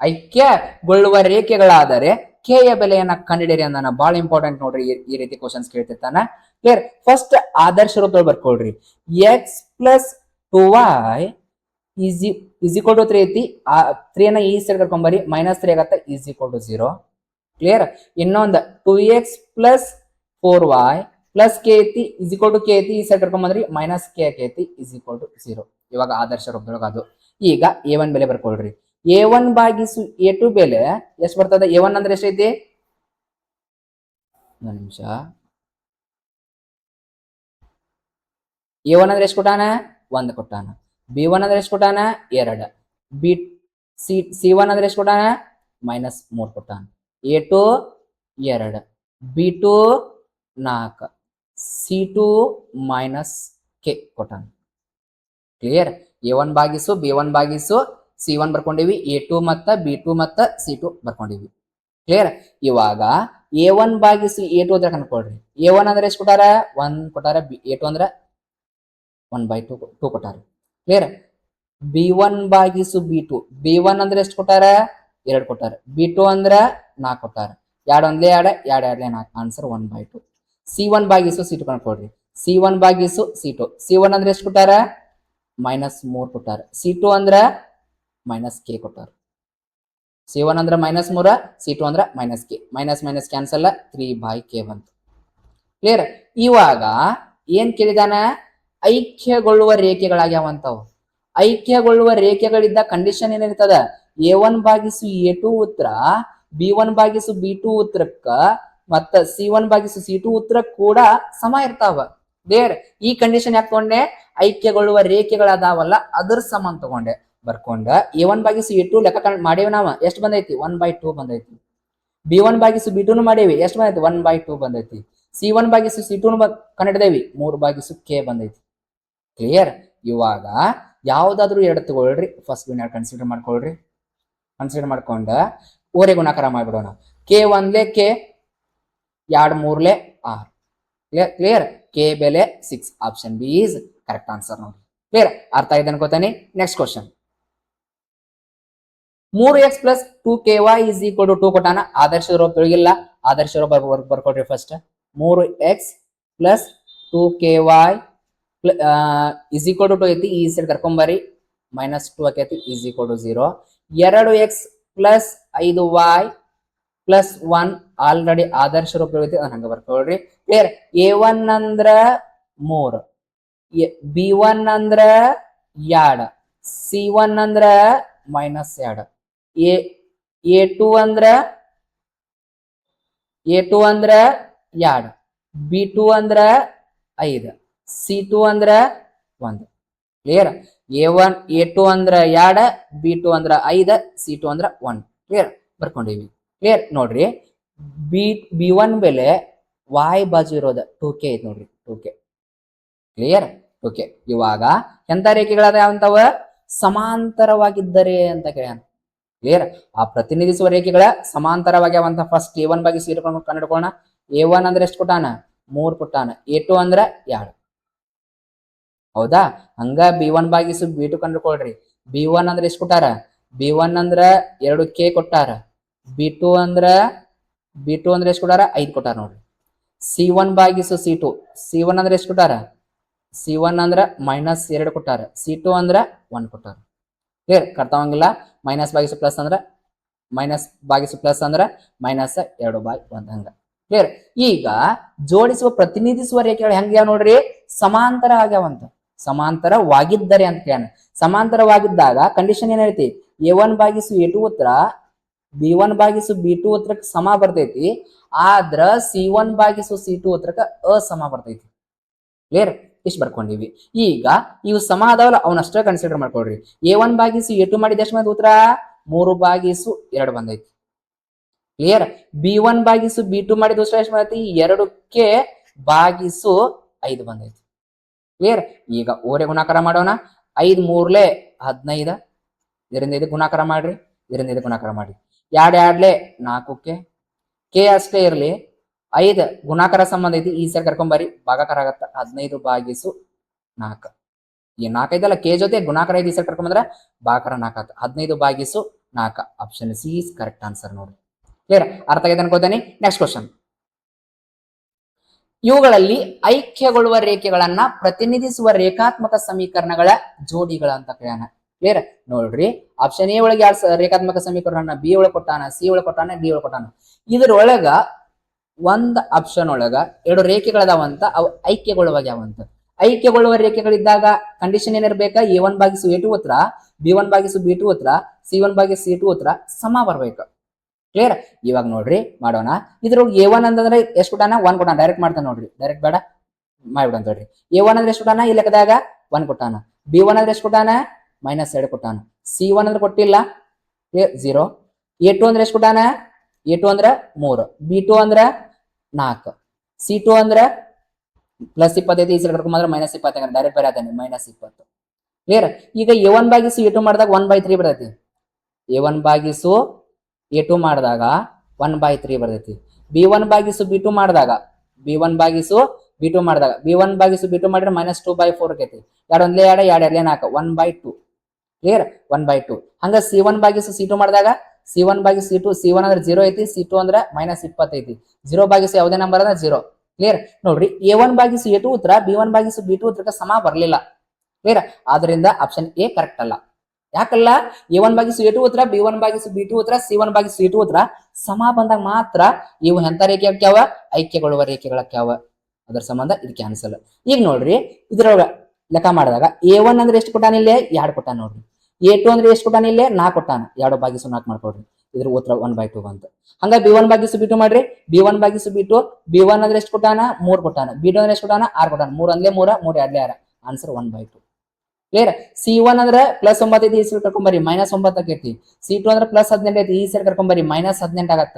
ಐಕ್ಯಗೊಳ್ಳುವ ರೇಖೆಗಳಾದರೆ ಕೆ ಯ ಬೆಲೆಯನ್ನ ಕಂಡಿಡಿರಿ ಅಂದಾನ. ಬಹಳ ಇಂಪಾರ್ಟೆಂಟ್ ನೋಡ್ರಿ, ಈ ರೀತಿ ಕ್ವಶನ್ಸ್ ಕೇಳ್ತಿರ್ತಾನ. ಕ್ಲಿಯರ್. ಫಸ್ಟ್ ಆದರ್ಶ ರೂಪದಲ್ಲಿ ಬರ್ಕೊಳ್ರಿ. x + 2y = 3 ಐತಿ. 3 ನ ಈ ಸೈಡ್ ಕರ್ಕೊಂಬರಿ, -3 ಆಗತ್ತೆ, = 0. ಕ್ಲಿಯರ್. ಇನ್ನೊಂದು 2x + 4y + k ಐತಿ = k ಐತಿ. ಈ ಸೈಡ್ ಕರ್ಕೊಂಬಂದ್ರಿ, -k ಆಕೈತಿ, = 0. ಇವಾಗ ಆದರ್ಶ ರೂಪದೊಳಗ ಅದು. ಈಗ A1 ಬೆಲೆ ಬರ್ಕೊಳ್ರಿ. A1 ಭಾಗಿಸು A2 ಬೆಲೆ ಎಷ್ಟು ಬರ್ತದೆ? A1 ಅಂದ್ರೆ ಎಷ್ಟೈತಿ? ಒಂದು ನಿಮಿಷ. A1 ಅಂದ್ರೆ ಎಷ್ಟು ಕೊಟ್ಟಾನ? 1 ಕೊಟ್ಟಾನ. B1 ಅಂದ್ರೆ ಎಷ್ಟು ಕೊಟ್ಟಾನ? 2. C1 ಅಂದ್ರೆ ಎಷ್ಟು ಕೊಟ್ಟಾನ? -3 ಕೊಟ್ಟಾನ. A2 2, B2 4, C2 -k ಕೊಟ್ಟಾನ. ಕ್ಲಿಯರ್. A1 ಭಾಗಿಸು B1 ಭಾಗಿಸು C1 ಬರ್ಕೊಂಡಿವಿ. A2 ಮತ್ತ B2 ಮತ್ತ C2 ಬರ್ಕೊಂಡಿವಿ. ಕ್ಲಿಯರ್. ಇವಾಗ A1 ಭಾಗಿಸು A2 ಅದ್ರ ಕನ್ಕೊಳ್ರಿ. A1 ಅಂದ್ರೆ ಎಷ್ಟು ಕೊಟ್ಟಾರ? 1 ಕೊಟ್ಟಾರ. A2 ಅಂದ್ರೆ 1/2 ಕೊಟ್ಟಾರ. ಕ್ಲಿಯರ್. B1 ಭಾಗಿಸು B2. B1 ಅಂದ್ರೆ ಎಷ್ಟು ಕೊಟ್ಟಾರ? 2 ಕೊಟ್ಟಾರ. B2 ಅಂದ್ರ 4 ಕೊಟ್ಟಾರ. 2 1 2, 2 2 4, ಆನ್ಸರ್ 1/2. C1 ಭಾಗಿಸು C2 ಕನ್ಕೊಳ್ರಿ. C1 ಭಾಗಿಸು C2. C1 ಅಂದ್ರೆ ಎಷ್ಟು ಕೊಟ್ಟಾರ? -3 ಕೊಟ್ಟಾರ. C2 ಅಂದ್ರ -k ಕೊಟ್ಟಾರ. C1 ಅಂದ್ರ -3, C2 ಅಂದ್ರ -k. ಮೈನಸ್ ಕ್ಯಾನ್ಸಲ್, 3/k ಬಂತು. ಕ್ಲಿಯರ್. ಇವಾಗ ಏನ್ ಕೇಳಿದಾನ? ಐಕ್ಯಗೊಳ್ಳುವ ರೇಖೆಗಳಾಗ್ಯಾವಂತಾವು. ಐಕ್ಯಗೊಳ್ಳುವ ರೇಖೆಗಳಿದ್ದ ಕಂಡೀಷನ್ ಏನಿರ್ತದ? A1 ಭಾಗಿಸು A2 ಉತ್ತರ B1 ಭಾಗಿಸು B2 ಉತ್ತರಕ್ಕ ಮತ್ತ C1 ಭಾಗಿಸು C2 ಉತ್ತರ ಕೂಡ ಸಮ ಇರ್ತಾವ. ದೇರ್ ಈ ಕಂಡೀಷನ್ ಯಾಕೆ ತಗೊಂಡೆ? ಐಕ್ಯಗೊಳ್ಳುವ ರೇಖೆಗಳದಾವಲ್ಲ ಅದ್ರ ಸಮ ಅಂತ ತಗೊಂಡೆ. ಬರ್ಕೊಂಡ A1 ಭಾಗಿಸು A2 ಲೆಕ್ಕ ಮಾಡೇವಿ ನಾವ. ಎಷ್ಟು ಬಂದೈತಿ? 1/2 ಬಂದೈತಿ. B1 ಭಾಗಿಸು B2 ಮಾಡೇವಿ. ಎಷ್ಟು ಬಂದೈತಿ? 1/2 ಬಂದೈತಿ. C1 ಭಾಗಿಸು C2 ಕಂಡಿಡಿದೇವಿ. 3/k ಬಂದೈತಿ. ಕ್ಲಿಯರ್. ಇವಾಗ ಯಾವ್ದಾದ್ರು ಎರಡು ತಗೊಳ್ರಿ. ಫಸ್ಟ್ ಎರಡು ಕನ್ಸಿಡರ್ ಮಾಡ್ಕೊಳ್ರಿ. ಕನ್ಸಿಡರ್ ಮಾಡ್ಕೊಂಡ ಓರೆ ಗುಣಾಕಾರ ಮಾಡ್ಬಿಡೋಣ. k 1 k, 2 3 6. ಕ್ಲಿಯರ್. ಕೆ ಬೆಲೆ 6. Option B is correct answer ನೋಡಿ. ಕ್ಲಿಯರ್. ಅರ್ಥ ಆಗಿದೆ ಅನ್ಕೋತಾನೆ. Next question. 3x + 2ky = 2 ಕೊಟ್ಟಾನ. ಆದರ್ಶ ರೂಪ ತಿಳಿಗಿಲ್ಲ. ಆದರ್ಶ ರೂಪ ಬರ್ಕೊಡ್ರಿ. ಫಸ್ಟ್ 3x + 2ky = 2 ಐತಿ. ಈ ಸೈಡ್ ಕರ್ಕೊಂಬರಿ, -2 ಆಕೈತಿ, = 0. 2x + 5y + 1 ಆಲ್ರೆಡಿ ಆದರ್ಶ ರೂಪ ಐತಿ, ಹಂಗ ಬರ್ಕೊಳ್ರಿ. ಕ್ಲಿಯರ್. A1 ಅಂದ್ರ 3, B1 ಅಂದ್ರ 2, C1 ಅಂದ್ರ -2, A2 ಅಂದ್ರ 2, B2 ಅಂದ್ರ 5, C2 ಅಂದ್ರ 1. ಕ್ಲಿಯರ್. A2 ಅಂದ್ರ 2, B2 ಅಂದ್ರ 5, C2 ಅಂದ್ರ 1. ಕ್ಲಿಯರ್. ಬರ್ಕೊಂಡಿವಿ. ಕ್ಲಿಯರ್. ನೋಡ್ರಿ, B1 ಬೆಲೆ y ಬಾಜು ಇರೋದ 2k ಐತಿ ನೋಡ್ರಿ. 2k. ಕ್ಲಿಯರ್. 2k. ಇವಾಗ ಎಂತ ರೇಖೆಗಳಾದ ಯಾವಂತವ? ಸಮಾಂತರವಾಗಿದ್ದರೆ ಅಂತ ಕೇಳ್ಯಾನ. ಕ್ಲಿಯರ್. ಆ ಪ್ರತಿನಿಧಿಸುವ ರೇಖೆಗಳ ಸಮಾಂತರವಾಗ್ಯಾವಂತ. ಫಸ್ಟ್ A1 ಭಾಗಿಸು A2 ಕಂಡುಹಿಡ್ಕೊಳ್ಳೋಣ. A1 ಅಂದ್ರೆ ಎಷ್ಟು ಕೊಟ್ಟಾನ? 3 ಕೊಟ್ಟಾನ. A2 ಅಂದ್ರ 2. ಹೌದಾ? ಹಂಗ B1 ಭಾಗಿಸು B2 ಕಂಡುಕೊಳ್ರಿ. B1 ಅಂದ್ರೆ ಎಷ್ಟು ಕೊಟ್ಟಾರ? B1 ಅಂದ್ರ 2k ಕೊಟ್ಟಾರ. B2 ಅಂದ್ರೆ ಎಷ್ಟು ಕೊಟ್ಟಾರ? 5 ಕೊಟ್ಟಾರ ನೋಡ್ರಿ. C1 ಭಾಗಿಸು C2. C1 ಅಂದ್ರೆ ಎಷ್ಟು ಕೊಟ್ಟಾರ? C1 ಅಂದ್ರ -2 ಕೊಟ್ಟಾರ. C2 ಅಂದ್ರ 1 ಕೊಟ್ಟಾರ. ಕ್ಲಿಯರ್? ಕರ್ತಾವಂಗಿಲ್ಲ. ಮೈನಸ್ ಭಾಗಿಸು ಪ್ಲಸ್ ಅಂದ್ರ ಮೈನಸ್ ಭಾಗಿಸು ಪ್ಲಸ್ ಅಂದ್ರ -2/1 ಹಂಗ. ಕ್ಲಿಯರ್? ಈಗ ಜೋಡಿಸುವ ಪ್ರತಿನಿಧಿಸುವ ರೇಖೆಗಳು ಹೆಂಗ್ಯಾವ ನೋಡ್ರಿ, ಸಮಾಂತರ ಆಗ್ಯಾವಂತ. ಸಮಾಂತರವಾಗಿದ್ದರೆ ಅಂತ ಹೇಳ. ಸಮಾಂತರವಾಗಿದ್ದಾಗ ಕಂಡೀಷನ್ ಏನೈತಿ, A1 ಭಾಗಿಸು A2 ಉತ್ತರ B1 ಭಾಗಿಸು B2 ಉತ್ತರಕ್ಕೆ ಸಮ ಬರ್ತೈತಿ. ಆದ್ರ C1 ಭಾಗಿಸು C2 ಉತ್ತರಕ್ಕೆ ಅಸಮ ಬರ್ತೈತಿ. ಕ್ಲಿಯರ್? ಇಷ್ಟು ಬರ್ಕೊಂಡಿವಿ. ಈಗ ಇವು ಸಮ ಅದಾವಲ್ಲ ಅವನಷ್ಟೇ ಕನ್ಸಿಡರ್ ಮಾಡ್ಕೊಳ್ರಿ. A1 ಭಾಗಿಸು A2 ಮಾಡಿದ ಎಷ್ಟು ಬಂದ ಉತ್ತರ? 3/2 ಬಂದೈತಿ. ಕ್ಲಿಯರ್? B1 ಭಾಗಿಸು B2 ಮಾಡಿದ ಉತ್ತರ ಎಷ್ಟು ಬಂದೈತಿ? 2ಕ್ಕೆ ಭಾಗಿಸು 5 ಬಂದೈತಿ. ಕ್ಲಿಯರ್? ಈಗ ಓರೆ ಗುಣಾಕಾರ ಮಾಡೋಣ. 5 3 15. ಇದರಿಂದ ಇದು ಗುಣಾಕಾರ ಮಾಡ್ರಿ, ಇದರಿಂದ ಇದು ಗುಣಾಕಾರ ಮಾಡ್ರಿ. 2 2 4ಕ್ಕೆ ಕೆ ಅಷ್ಟೇ ಇರಲಿ. 5 ಗುಣಾಕಾರ ಸಂಬಂಧ ಐತಿ, ಈ ಸರಿ ಕರ್ಕೊಂಬರಿ ಭಾಗಾಕಾರ ಆಗತ್ತ. 15/4. ಈ 4 ಐತಲ್ಲ ಕೆ ಜೊತೆ ಗುಣಾಕಾರ 5 ಈ ಸರಿ ಕರ್ಕೊಂಬಂದ್ರ ಭಾಗಾಕಾರ 4 ಆತ. 15/4. Option C is correct answer ನೋಡ್ರಿ. ಕ್ಲಿಯರ್? ಅರ್ಥ ಆಗೈತೆ ಅನ್ಕೋತೀನಿ. Next question. ಇವುಗಳಲ್ಲಿ ಐಕ್ಯಗೊಳ್ಳುವ ರೇಖೆಗಳನ್ನ ಪ್ರತಿನಿಧಿಸುವ ರೇಖಾತ್ಮಕ ಸಮೀಕರಣಗಳ ಜೋಡಿಗಳ ಅಂತ ಕೇಳೋಣ. ಕ್ಲಿಯರ್? ನೋಡ್ರಿ, ಆಪ್ಷನ್ ಎ ಒಳಗೆ 2 ರೇಖಾತ್ಮಕ ಸಮೀಕರಣ, ಬಿ ಒಳಗೆ ಕೊಟ್ಟಾನ, ಸಿ ಒಳಗೆ ಕೊಟ್ಟಾನ, ಡಿ ಒಳಗೆ ಕೊಟ್ಟಾನ. ಇದ್ರೊಳಗ ಒಂದ್ ಆಪ್ಷನ್ ಒಳಗ 2 ರೇಖೆಗಳದಾವಂತ, ಅವು ಐಕ್ಯಗೊಳ್ಳುವಾಗ ಯಾವಂತ. ಐಕ್ಯಗೊಳ್ಳುವ ರೇಖೆಗಳಿದ್ದಾಗ ಕಂಡೀಷನ್ ಏನಿರ್ಬೇಕ? A1 ಭಾಗಿಸು A2 ಉತ್ತರ, B1 ಭಾಗಿಸು B2 ಉತ್ತರ, C1 ಭಾಗಿಸು C2 ಉತ್ತರ ಸಮ ಬರ್ಬೇಕು. ಕ್ಲಿಯರ್? ಇವಾಗ ನೋಡ್ರಿ ಮಾಡೋಣ. ಇದ್ರೊಳಗೆ A1 ಅಂತಂದ್ರೆ ಎಷ್ಟು ಕೊಟ್ಟಾನ? 1 ಕೊಟ್ಟಾನ. ಡೈರೆಕ್ಟ್ ಮಾಡ್ತಾನೆ ನೋಡ್ರಿ, ಡೈರೆಕ್ಟ್ ಬೇಡ ಮಾಡ್ಬಿಡ ಅಂತ ಹೇಳ್ರಿ. A1 ಅಂದ್ರೆ ಎಷ್ಟು ಕೊಟ್ಟಾನ? ಈ ಲೆಕ್ಕದಾಗ 1 ಕೊಟ್ಟಾನ. B1 ಅಂದ್ರೆ ಎಷ್ಟು ಕೊಟ್ಟಾನ? -2 ಕೊಟ್ಟಾನ. C1 ಅಂದ್ರೆ ಕೊಟ್ಟಿಲ್ಲ, 0. A2 ಅಂದ್ರೆ ಎಷ್ಟು ಕೊಟ್ಟಾನ? A2 ಅಂದ್ರೆ 3, B2 ಅಂದ್ರೆ 4, C2 ಅಂದ್ರೆ +25. ಈ ಸಲ ಕರ್ಕೊಂಡ್ಬಂದ್ರೆ -20. ಡೈರೆಕ್ಟ್ ಬೇರೆ ಆತಾನೆ -20. ಕ್ಲಿಯರ್? ಈಗ A1 ಭಾಗಿಸು A2 ಮಾಡಿದಾಗ 1/3 ಬರ್ತೈತಿ. A1 ಭಾಗಿಸು A2 ಮಾಡಿದಾಗ 1/3 ಬರ್ತೈತಿ. B1 ಭಾಗಿಸು B2 ಮಾಡಿದಾಗ B1 ಭಾಗಿಸು B2 ಮಾಡಿದಾಗ B1 ಭಾಗಿಸು B2 ಮಾಡಿದ್ರೆ -2/4 ಆಕೈತಿ. 2 1 2 2 2 4 1/2. ಕ್ಲಿಯರ್? 1/2. ಹಂಗ C1 ಭಾಗಿಸು C2 ಮಾಡಿದಾಗ C1 ಭಾಗಿಸು C2, C1 ಅಂದ್ರೆ 0 ಐತಿ, C2 ಅಂದ್ರೆ -20 ಐತಿ. 0 ಭಾಗಿಸು ಯಾವುದೇ ನಂಬರ್ ಅಂದ್ರೆ 0. ಕ್ಲಿಯರ್? ನೋಡ್ರಿ, A1 ಭಾಗಿಸು A2 ಉತ್ತರ B1 ಭಾಗಿಸು B2 ಉತ್ತರಕ್ಕೆ ಸಮ ಬರ್ಲಿಲ್ಲ. ಕ್ಲಿಯರ್? ಆದ್ರಿಂದ ಆಪ್ಷನ್ ಎ ಕರೆಕ್ಟ್ ಅಲ್ಲ. ಯಾಕಲ್ಲ? A1 ಭಾಗಿಸು A2 ಉತ್ತರ, B1 ಭಾಗಿಸು B2 ಉತ್ತರ, C1 ಭಾಗಿಸು C2 ಉತ್ತರ ಸಮ ಬಂದಾಗ ಮಾತ್ರ ಇವು ಎಂತ ರೇಖೆ ಆಕ್ಯಾವ? ಐಕ್ಯಗೊಳ್ಳುವ ರೇಖೆಗಳಾಕ್ಯಾವ. ಅದರ ಸಂಬಂಧ ಇದು ಕ್ಯಾನ್ಸಲ್. ಈಗ ನೋಡ್ರಿ, ಇದ್ರೊಳಗ ಲೆಕ್ಕ ಮಾಡಿದಾಗ A1 ಅಂದ್ರೆ ಎಷ್ಟು ಕೊಟ್ಟಾನ? ಇಲ್ಲೇ 2 ಕೊಟ್ಟಾನ ನೋಡ್ರಿ. A2 ಅಂದ್ರೆ ಎಷ್ಟು ಕೊಟ್ಟಾನ? ಇಲ್ಲೇ 4 ಕೊಟ್ಟಾನ. 2/4 ಮಾಡ್ಕೊಡ್ರಿ. ಇದ್ರ ಉತ್ತರ 1/2 ಬಂತು. ಹಂಗ B1 ಭಾಗಿಸು B2 ಮಾಡ್ರಿ. B1 ಭಾಗಿಸು B2, B1 ಅಂದ್ರೆ ಎಷ್ಟು ಕೊಟ್ಟಾನ? 3 ಕೊಟ್ಟಾನ. B2 ಅಂದ್ರೆ ಎಷ್ಟು ಕೊಟ್ಟಾನ? 6 ಕೊಟ್ಟಾನ. 3 1 3, 3 2 6. ಆನ್ಸರ್ 1/2. ಕ್ಲಿಯರ್? C1 ಅಂದ್ರೆ +9 ಐತಿ, ಈ ಸರಿ ಕರ್ಕೊಂಬರಿ -9 ಆಕೈತಿ. C2 ಅಂದ್ರೆ +18 ಐತಿ, ಈ ಸರಿ ಕರ್ಕೊಂಬರಿ -18 ಆಗತ್ತ.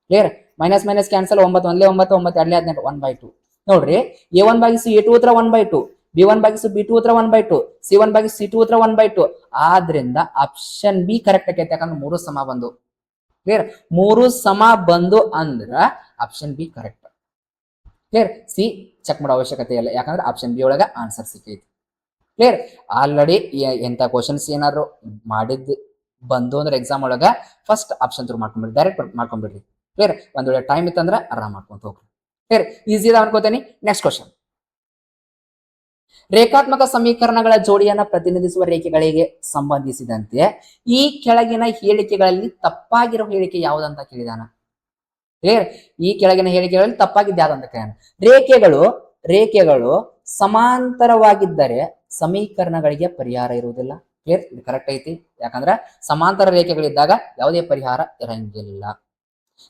ಕ್ಲಿಯರ್? Minus cancel. 9 1 9, 9 2 18, 1/2. ನೋಡ್ರಿ, A1 ಭಾಗಿಸು A2 ಉತ್ತರ 1/2, B1 ಭಾಗಿಸು B2 ಉತ್ತರ 1/2, C1 ಭಾಗಿಸು C2 ಉತ್ತರ 1/2. ಆದ್ರಿಂದ ಆಪ್ಷನ್ ಬಿ ಕರೆಕ್ಟ್ ಆಕೈತಿ. ಯಾಕಂದ್ರೆ 3 ಸಮ ಬಂದು. ಕ್ಲಿಯರ್? 3 ಸಮ ಬಂದು ಅಂದ್ರ option B correct. Clear? C check ಮಾಡೋ ಅವಶ್ಯಕತೆ ಇಲ್ಲ, ಯಾಕಂದ್ರೆ ಆಪ್ಷನ್ ಬಿ ಒಳಗ ಆನ್ಸರ್ ಸಿಕ್ಕೈತಿ. ಕ್ಲಿಯರ್? ಆಲ್ರೆಡಿ ಎಂತ ಕ್ವಶನ್ಸ್ ಏನಾದ್ರು ಮಾಡಿದ್ ಬಂದು ಅಂದ್ರೆ ಎಕ್ಸಾಮ್ ಒಳಗ ಫಸ್ಟ್ ಆಪ್ಷನ್ ಥ್ರೂ ಮಾಡ್ಕೊಂಡ್ಬಿಡ್ರಿ, ಡೈರೆಕ್ಟ್ ಮಾಡ್ಕೊಂಡ್ಬಿಡ್ರಿ. ಕ್ಲಿಯರ್? ಒಂದ್ ವೇಳೆ ಟೈಮ್ ಇತ್ತಂದ್ರೆ ಆರಾಮ್ ಮಾಡ್ಕೊಂತ ಹೋಗ್ರಿ. ಕ್ಲಿಯರ್? ಈಸಿ ಅದ ಅನ್ಕೋತೇನಿ. Next question. ರೇಖಾತ್ಮಕ ಸಮೀಕರಣಗಳ ಜೋಡಿಯನ್ನ ಪ್ರತಿನಿಧಿಸುವ ರೇಖೆಗಳಿಗೆ ಸಂಬಂಧಿಸಿದಂತೆ ಈ ಕೆಳಗಿನ ಹೇಳಿಕೆಗಳಲ್ಲಿ ತಪ್ಪಾಗಿರೋ ಹೇಳಿಕೆ ಯಾವುದಂತ ಕೇಳಿದಾನ. ಕ್ಲಿಯರ್? ಈ ಕೆಳಗಿನ ಹೇಳಿಕೆಗಳಲ್ಲಿ ತಪ್ಪಾಗಿದ್ದು ಯಾವ್ದಂತ ಕೇಳೋಣ. ರೇಖೆಗಳು ಸಮಾಂತರವಾಗಿದ್ದರೆ ಸಮೀಕರಣಗಳಿಗೆ ಪರಿಹಾರ ಇರುವುದಿಲ್ಲ. ಕ್ಲಿಯರ್? ಇದು ಕರೆಕ್ಟ್ ಐತಿ. ಯಾಕಂದ್ರ ಸಮಾಂತರ ರೇಖೆಗಳಿದ್ದಾಗ ಯಾವುದೇ ಪರಿಹಾರ ಇರಂಗಿಲ್ಲ.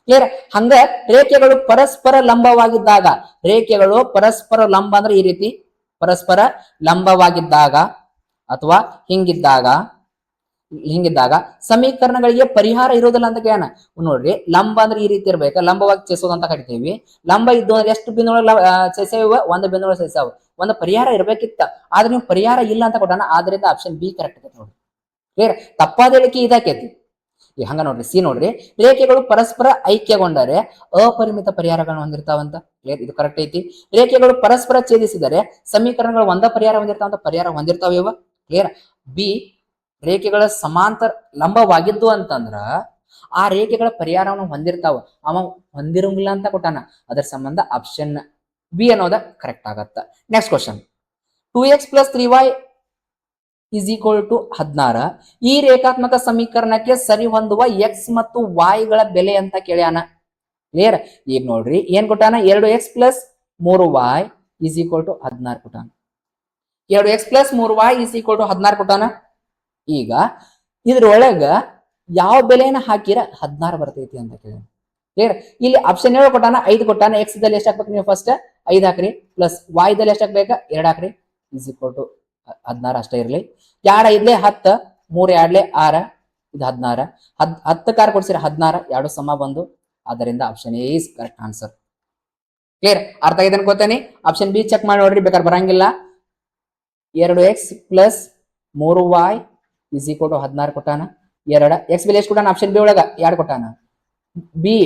ಕ್ಲಿಯರ್? ಹಂಗ ರೇಖೆಗಳು ಪರಸ್ಪರ ಲಂಬವಾಗಿದ್ದಾಗ, ರೇಖೆಗಳು ಪರಸ್ಪರ ಲಂಬ ಅಂದ್ರೆ ಈ ರೀತಿ ಪರಸ್ಪರ ಲಂಬವಾಗಿದ್ದಾಗ ಅಥವಾ ಹಿಂಗಿದ್ದಾಗ ಸಮೀಕರಣಗಳಿಗೆ ಪರಿಹಾರ ಇರೋದಿಲ್ಲ ಅಂತ ಕೇಳೋಣ. ನೋಡ್ರಿ, ಲಂಬ ಅಂದ್ರೆ ಈ ರೀತಿ ಇರ್ಬೇಕು, ಲಂಬವಾಗಿ ಚೇಸೋದು ಅಂತ ಕರಿತೀವಿ. ಲಂಬ ಇದ್ದು ಅಂದ್ರೆ ಎಷ್ಟು ಬಿಂದುಗಳು ಚೇಸೇವ? 1 ಬಿಂದುಗಳು ಚೇಸಾವ. ಒಂದು ಪರಿಹಾರ ಇರ್ಬೇಕಿತ್ತ, ಆದ್ರೆ ನೀವು ಪರಿಹಾರ ಇಲ್ಲ ಅಂತ ಕೊಟ್ಟಾನ. ಆದ್ರಿಂದ ಆಪ್ಷನ್ ಬಿ ಕರೆಕ್ಟ್ ಐತಿ ನೋಡ್ರಿ. ಕ್ಲಿಯರ್? ತಪ್ಪಾದ ಹೇಳಿಕೆ ಇದಾಕೈತಿ. ಹಂಗ ನೋಡ್ರಿ, ಸಿ ನೋಡ್ರಿ, ರೇಖೆಗಳು ಪರಸ್ಪರ ಐಕ್ಯಗೊಂಡರೆ ಅಪರಿಮಿತ ಪರಿಹಾರಗಳನ್ನು ಹೊಂದಿರ್ತಾವಂತ. ಕ್ಲಿಯರ್? ಇದು ಕರೆಕ್ಟ್ ಐತಿ. ರೇಖೆಗಳು ಪರಸ್ಪರ ಛೇದಿಸಿದರೆ ಸಮೀಕರಣಗಳು ಒಂದ ಪರಿಹಾರ ಹೊಂದಿರ್ತಾವಂತ. ಪರಿಹಾರ ಹೊಂದಿರ್ತಾವ ಇವ. ಕ್ಲಿಯರ್? ಬಿ ರೇಖೆಗಳ ಸಮಾಂತರ ಲಂಬವಾಗಿದ್ದು ಅಂತಂದ್ರ ಆ ರೇಖೆಗಳ ಪರಿಹಾರವನ್ನು ಹೊಂದಿರ್ತಾವ, ಅವ ಹೊಂದಿರಂಗಿಲ್ಲ ಅಂತ ಕೊಟ್ಟಾನ. ಅದರ ಸಂಬಂಧ ಆಪ್ಷನ್ ಬಿ ಅನ್ನೋದ ಕರೆಕ್ಟ್ ಆಗತ್ತ. ನೆಕ್ಸ್ಟ್ ಕ್ವಶನ್, 2x + 3y = 16 ಈ ರೇಖಾತ್ಮಕ ಸಮೀಕರಣಕ್ಕೆ ಸರಿ ಹೊಂದುವ x ಮತ್ತು y ಗಳ ಬೆಲೆ ಅಂತ ಕೇಳ್ಯಾನ. ಕ್ಲಿಯರ್? ಈಗ ನೋಡ್ರಿ ಏನ್ ಕೊಟ್ಟಾನ, 2x + 3y = 16 ಕೊಟ್ಟಾನ. 2x + 3y = 16 ಕೊಟ್ಟಾನ. ಈಗ ಇದ್ರೊಳಗ ಯಾವ ಬೆಲೆನ ಹಾಕಿರ 16 ಬರ್ತೈತಿ ಅಂತ ಕೇಳಿ. ಕ್ಲಿಯರ್? ಇಲ್ಲಿ ಆಪ್ಷನ್ 7 ಕೊಟ್ಟಾನ, 5 ಕೊಟ್ಟಾನ. x ದಲ್ಲಿ ಎಷ್ಟು ಹಾಕ್ಬೇಕು ನೀವು? ಫಸ್ಟ್ 5 ಹಾಕ್ರಿ, ಪ್ಲಸ್ y ದಲ್ಲಿ ಎಷ್ಟು ಹಾಕ್ಬೇಕ? 2 ಹಾಕ್ರಿ, = 16 ಅಷ್ಟೇ ಇರಲಿ. 2 5 10, 3 2 6, ಇದು 16. 10 ಕಾರ್ ಕೊಡ್ಸಿರ 16, ಎರಡು ಸಮ ಬಂದು. ಆದ್ದರಿಂದ option A is correct answer. Clear? ಅರ್ಥ ಆಗಿದೆ ಅನ್ಕೋತೇನೆ. ಆಪ್ಷನ್ ಬಿ ಚೆಕ್ ಮಾಡಿ ನೋಡ್ರಿ, ಬೇಕಾದ್ರೆ ಬರಂಗಿಲ್ಲ. 2x + 3y = 16 ಕೊಟ್ಟಾನ. 2 x ಬೆಲೆ ಎಷ್ಟು ಕೊಟ್ಟಾನ? ಆಪ್ಷನ್ ಬಿ ಒಳಗ 2 ಕೊಟ್ಟಾನ. ಬಿ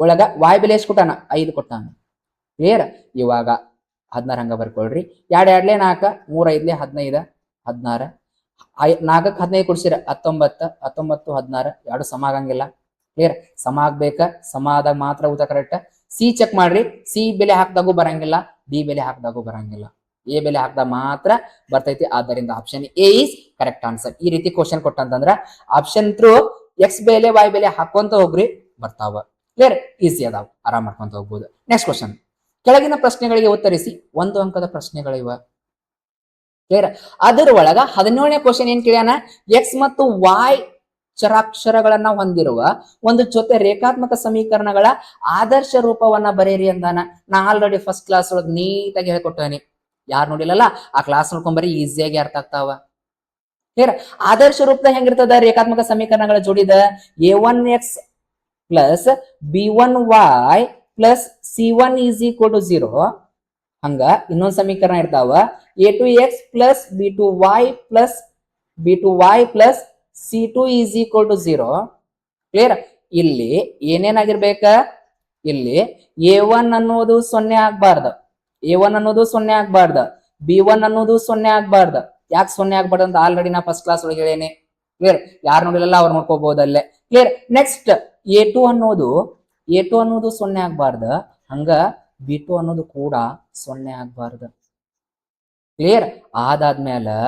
ಒಳಗ y ಬೆಲೆ ಎಷ್ಟು ಕೊಟ್ಟಾನ? 5 ಕೊಟ್ಟಾನ. ಕ್ಲಿಯರ್? ಇವಾಗ 16 ಹಂಗ ಬರ್ಕೊಳ್ರಿ. 2 2 4, 3 5 15, 16. 4ಕ್ಕೆ 15 ಕೊಡ್ಸಿರ 19, 19 16, ಎರಡು ಸಮ ಆಗಂಗಿಲ್ಲ. ಕ್ಲಿಯರ್? ಸಮ ಆಗ್ಬೇಕ, ಸಮ ಆದಾಗ ಮಾತ್ರ ಉತ್ತರ ಕರೆಕ್ಟ್. ಸಿ ಚೆಕ್ ಮಾಡ್ರಿ, ಸಿ ಬೆಲೆ ಹಾಕಿದಾಗೂ ಬರಂಗಿಲ್ಲ, ಡಿ ಬೆಲೆ ಹಾಕಿದಾಗೂ ಬರಂಗಿಲ್ಲ, ಎ ಬೆಲೆ ಹಾಕಿದಾಗ ಮಾತ್ರ ಬರ್ತೈತಿ. ಆದ್ದರಿಂದ option A is correct answer. ಈ ರೀತಿ ಕ್ವಶನ್ ಕೊಟ್ಟಂತಂದ್ರ ಆಪ್ಷನ್ ಥ್ರೂ ಎಕ್ಸ್ ಬೆಲೆ y ಬೆಲೆ ಹಾಕೊಂತ ಹೋಗ್ರಿ, ಬರ್ತಾವ. ಕ್ಲಿಯರ್? ಈಸಿ ಅದಾವ, ಆರಾಮ್ ಮಾಡ್ಕೊಂತ ಹೋಗ್ಬೋದು. ನೆಕ್ಸ್ಟ್ ಕ್ವಶನ್, ಕೆಳಗಿನ ಪ್ರಶ್ನೆಗಳಿಗೆ ಉತ್ತರಿಸಿ 1 ಅಂಕದ ಪ್ರಶ್ನೆಗಳಿವ. ಕ್ಲಿಯರ್? ಅದರ ಒಳಗ 17ನೇ ಕ್ವಶನ್ ಏನ್ ಕೇಳ್ಯಾನ, ಎಕ್ಸ್ ಮತ್ತು y ಚರಾಕ್ಷರಗಳನ್ನ ಹೊಂದಿರುವ ಒಂದು ಜೊತೆ ರೇಖಾತ್ಮಕ ಸಮೀಕರಣಗಳ ಆದರ್ಶ ರೂಪವನ್ನ ಬರೆಯಿರಿ ಅಂದಾನ. ನಾ ಆಲ್ರೆಡಿ ಫಸ್ಟ್ ಕ್ಲಾಸ್ ಒಳಗೆ ನೀಟಾಗಿ ಹೇಳ್ಕೊಟ್ಟೇನಿ. ಯಾರು ನೋಡಿಲ್ಲಲ್ಲ ಆ ಕ್ಲಾಸ್ ನೋಡ್ಕೊಂಬರಿ, ಈಸಿಯಾಗಿ ಅರ್ಥ ಆಗ್ತಾವ. ಕ್ಲಿಯರ್? ಆದರ್ಶ ರೂಪದ ಹೆಂಗಿರ್ತದ ರೇಖಾತ್ಮಕ ಸಮೀಕರಣಗಳ ಜೋಡಿದ? a1x + b1y + c1 = 0. ಹಂಗ ಇನ್ನೊಂದು ಸಮೀಕರಣ ಇರ್ತಾವ, a2x + b2y + c2 = 0. ಕ್ಲಿಯರ್? ಇಲ್ಲಿ ಏನೇನಾಗಿರ್ಬೇಕ? ಇಲ್ಲಿ a1 ಅನ್ನೋದು 0 ಆಗ್ಬಾರ್ದು, a1 ಅನ್ನೋದು 0 ಆಗ್ಬಾರ್ದು, b1 ಅನ್ನೋದು 0 ಆಗ್ಬಾರ್ದು. ಯಾಕೆ 0 ಆಗ್ಬಾರ್ದು ಅಂತ ಆಲ್ರೆಡಿ ನಾ ಫಸ್ಟ್ ಕ್ಲಾಸ್ ಒಳಗೆ ಹೇಳೇನಿ. ಕ್ಲಿಯರ್? ಯಾರು ನೋಡಿಲ್ಲ ಅವ್ರು ನೋಡ್ಕೋಬಹುದಲ್ಲೇ. ಕ್ಲಿಯರ್? ನೆಕ್ಸ್ಟ್ a2 ಅನ್ನೋದು 0 ಆಗ್ಬಾರ್ದು, ಹಂಗ b2 ಅನ್ನೋದು ಕೂಡ 0 ಆಗ್ಬಾರ್ದು. ಕ್ಲಿಯರ್? ಅದಾದ್ಮೇಲೆ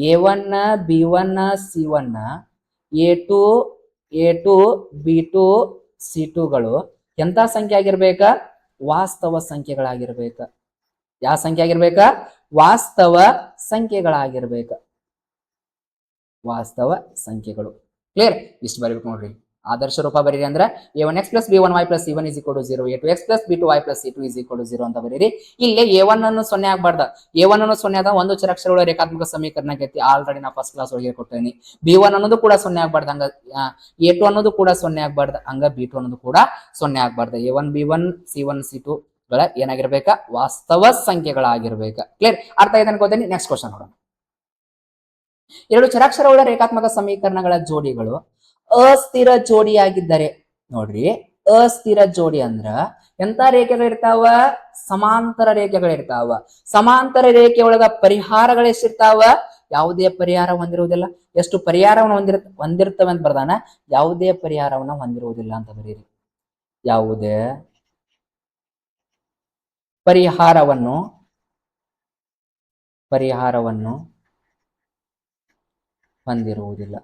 a1 b1 c1 a2 b2 c2ಗಳು ಎಂತ ಸಂಖ್ಯೆ ಆಗಿರ್ಬೇಕ? ವಾಸ್ತವ ಸಂಖ್ಯೆಗಳಾಗಿರ್ಬೇಕ. ಯಾವ ಸಂಖ್ಯೆ ಆಗಿರ್ಬೇಕ? ವಾಸ್ತವ ಸಂಖ್ಯೆಗಳಾಗಿರ್ಬೇಕ. ವಾಸ್ತವ ಸಂಖ್ಯೆಗಳು. ಕ್ಲಿಯರ್? ಇಷ್ಟು ಬರೀಬೇಕು ನೋಡ್ರಿ. ಆದರ್ಶ ರೂಪ ಬರೀರಿ ಅಂದ್ರೆ a1x + b1y + c1 = 0, a2x + b2y + c2 = 0 ಅಂತ ಬರೀರಿ. ಇಲ್ಲಿ a1 ಅನ್ನು 0 ಆಗ್ಬಾರ್ದ, a1 ಅನ್ನು 0 ಆದ ಒಂದು ಚರಾಕ್ಷರಗಳ ರೇಖಾತ್ಮಕ ಸಮೀಕರಣ ಐತಿ. ಆಲ್ರೆಡಿ ನಾ ಫಸ್ಟ್ ಕ್ಲಾಸ್ ಒಳಗೆ ಕೊಟ್ಟೇನಿ. b1 ಅನ್ನೋದು ಕೂಡ 0 ಆಗ್ಬಾರ್ದು, ಹಂಗ a2 ಅನ್ನೋದು ಕೂಡ 0 ಆಗ್ಬಾರ್ದು, ಹಂಗ b2 ಅನ್ನೋದು ಕೂಡ 0 ಆಗ್ಬಾರ್ದು. a1 b1 c1 c2 ಗಳ ಏನಾಗಿರ್ಬೇಕ? ವಾಸ್ತವ ಸಂಖ್ಯೆಗಳಾಗಿರ್ಬೇಕ. ಕ್ಲಿಯರ್? ಅರ್ಥ ಆಯ್ತು ಅನ್ಕೋತೀನಿ. ನೆಕ್ಸ್ಟ್ ಕ್ವಶನ್ ನೋಡೋಣ. 2 ಚರಾಕ್ಷರಗಳ ರೇಖಾತ್ಮಕ ಸಮೀಕರಣಗಳ ಜೋಡಿಗಳು ಅಸ್ಥಿರ ಜೋಡಿಯಾಗಿದ್ದರೆ, ನೋಡ್ರಿ ಅಸ್ಥಿರ ಜೋಡಿ ಅಂದ್ರ ಎಂತ ರೇಖೆಗಳಿರ್ತಾವ? ಸಮಾಂತರ ರೇಖೆಗಳಿರ್ತಾವ. ಸಮಾಂತರ ರೇಖೆ ಒಳಗ ಪರಿಹಾರಗಳು ಎಷ್ಟಿರ್ತಾವ? ಯಾವುದೇ ಪರಿಹಾರ ಹೊಂದಿರುವುದಿಲ್ಲ. ಎಷ್ಟು ಪರಿಹಾರವನ್ನು ಹೊಂದಿರ್ತವೆ ಅಂತ ಬರ್ದಾನ, ಯಾವುದೇ ಪರಿಹಾರವನ್ನು ಹೊಂದಿರುವುದಿಲ್ಲ ಅಂತ ಬರೀರಿ. ಯಾವುದೇ ಪರಿಹಾರವನ್ನು ಹೊಂದಿರುವುದಿಲ್ಲ.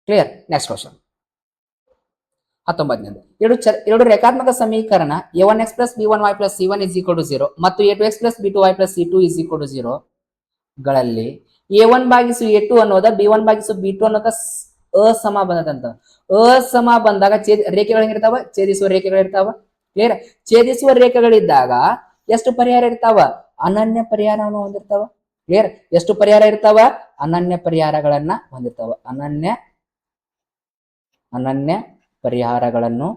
ಕ್ಲಿಯರ್? ನೆಕ್ಸ್ಟ್ ಕ್ವಶನ್ 19ನೇದು, ಎರಡು ರೇಖಾತ್ಮಕ ಸಮೀಕರಣ a1x + b1y + c1 = 0 ಮತ್ತು a2x + b2y + c2 = 0 ಗಳಲ್ಲಿ a1/a2 ಅನ್ನೋದ b1/b2 ಅನ್ನೋದ ಅಸಮ ಬಂದದಂತ. ಅಸಮ ಬಂದಾಗ ರೇಖೆಗಳು ಹೆಂಗಿರ್ತಾವ? ಛೇದಿಸುವ ರೇಖೆಗಳಿರ್ತಾವ. ಕ್ಲಿಯರ್? ಛೇದಿಸುವ ರೇಖೆಗಳಿದ್ದಾಗ ಎಷ್ಟು ಪರಿಹಾರ ಇರ್ತಾವ? ಅನನ್ಯ ಪರಿಹಾರವನ್ನು ಹೊಂದಿರ್ತಾವ. ಕ್ಲಿಯರ್? ಎಷ್ಟು ಪರಿಹಾರ ಇರ್ತಾವ? ಅನನ್ಯ ಪರಿಹಾರಗಳನ್ನ ಹೊಂದಿರ್ತಾವ. ಅನನ್ಯ ಪರಿಹಾರಗಳನ್ನು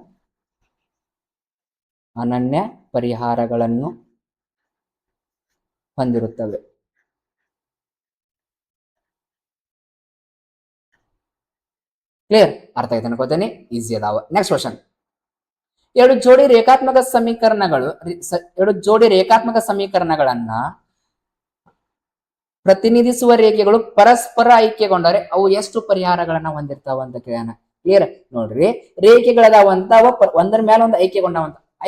ಹೊಂದಿರುತ್ತವೆ. ಕ್ಲಿಯರ್? ಅರ್ಥ ಆಯ್ತು ಅನ್ಕೋತೇನೆ. ಈಸಿ ಅದಾವ. ನೆಕ್ಸ್ಟ್ ಕ್ವಶನ್, ಎರಡು ಜೋಡಿ ರೇಖಾತ್ಮಕ ಸಮೀಕರಣಗಳನ್ನ ಪ್ರತಿನಿಧಿಸುವ ರೇಖೆಗಳು ಪರಸ್ಪರ ಐಕ್ಯಗೊಂಡರೆ ಅವು ಎಷ್ಟು ಪರಿಹಾರಗಳನ್ನ ಹೊಂದಿರ್ತಾವ ಅಂತ ಕೇಳೋಣ. ಕ್ಲಿಯರ್ ನೋಡ್ರಿ, ರೇಖೆಗಳದಾವಂತ ಅವ ಒಂದರ ಮೇಲೆ ಒಂದು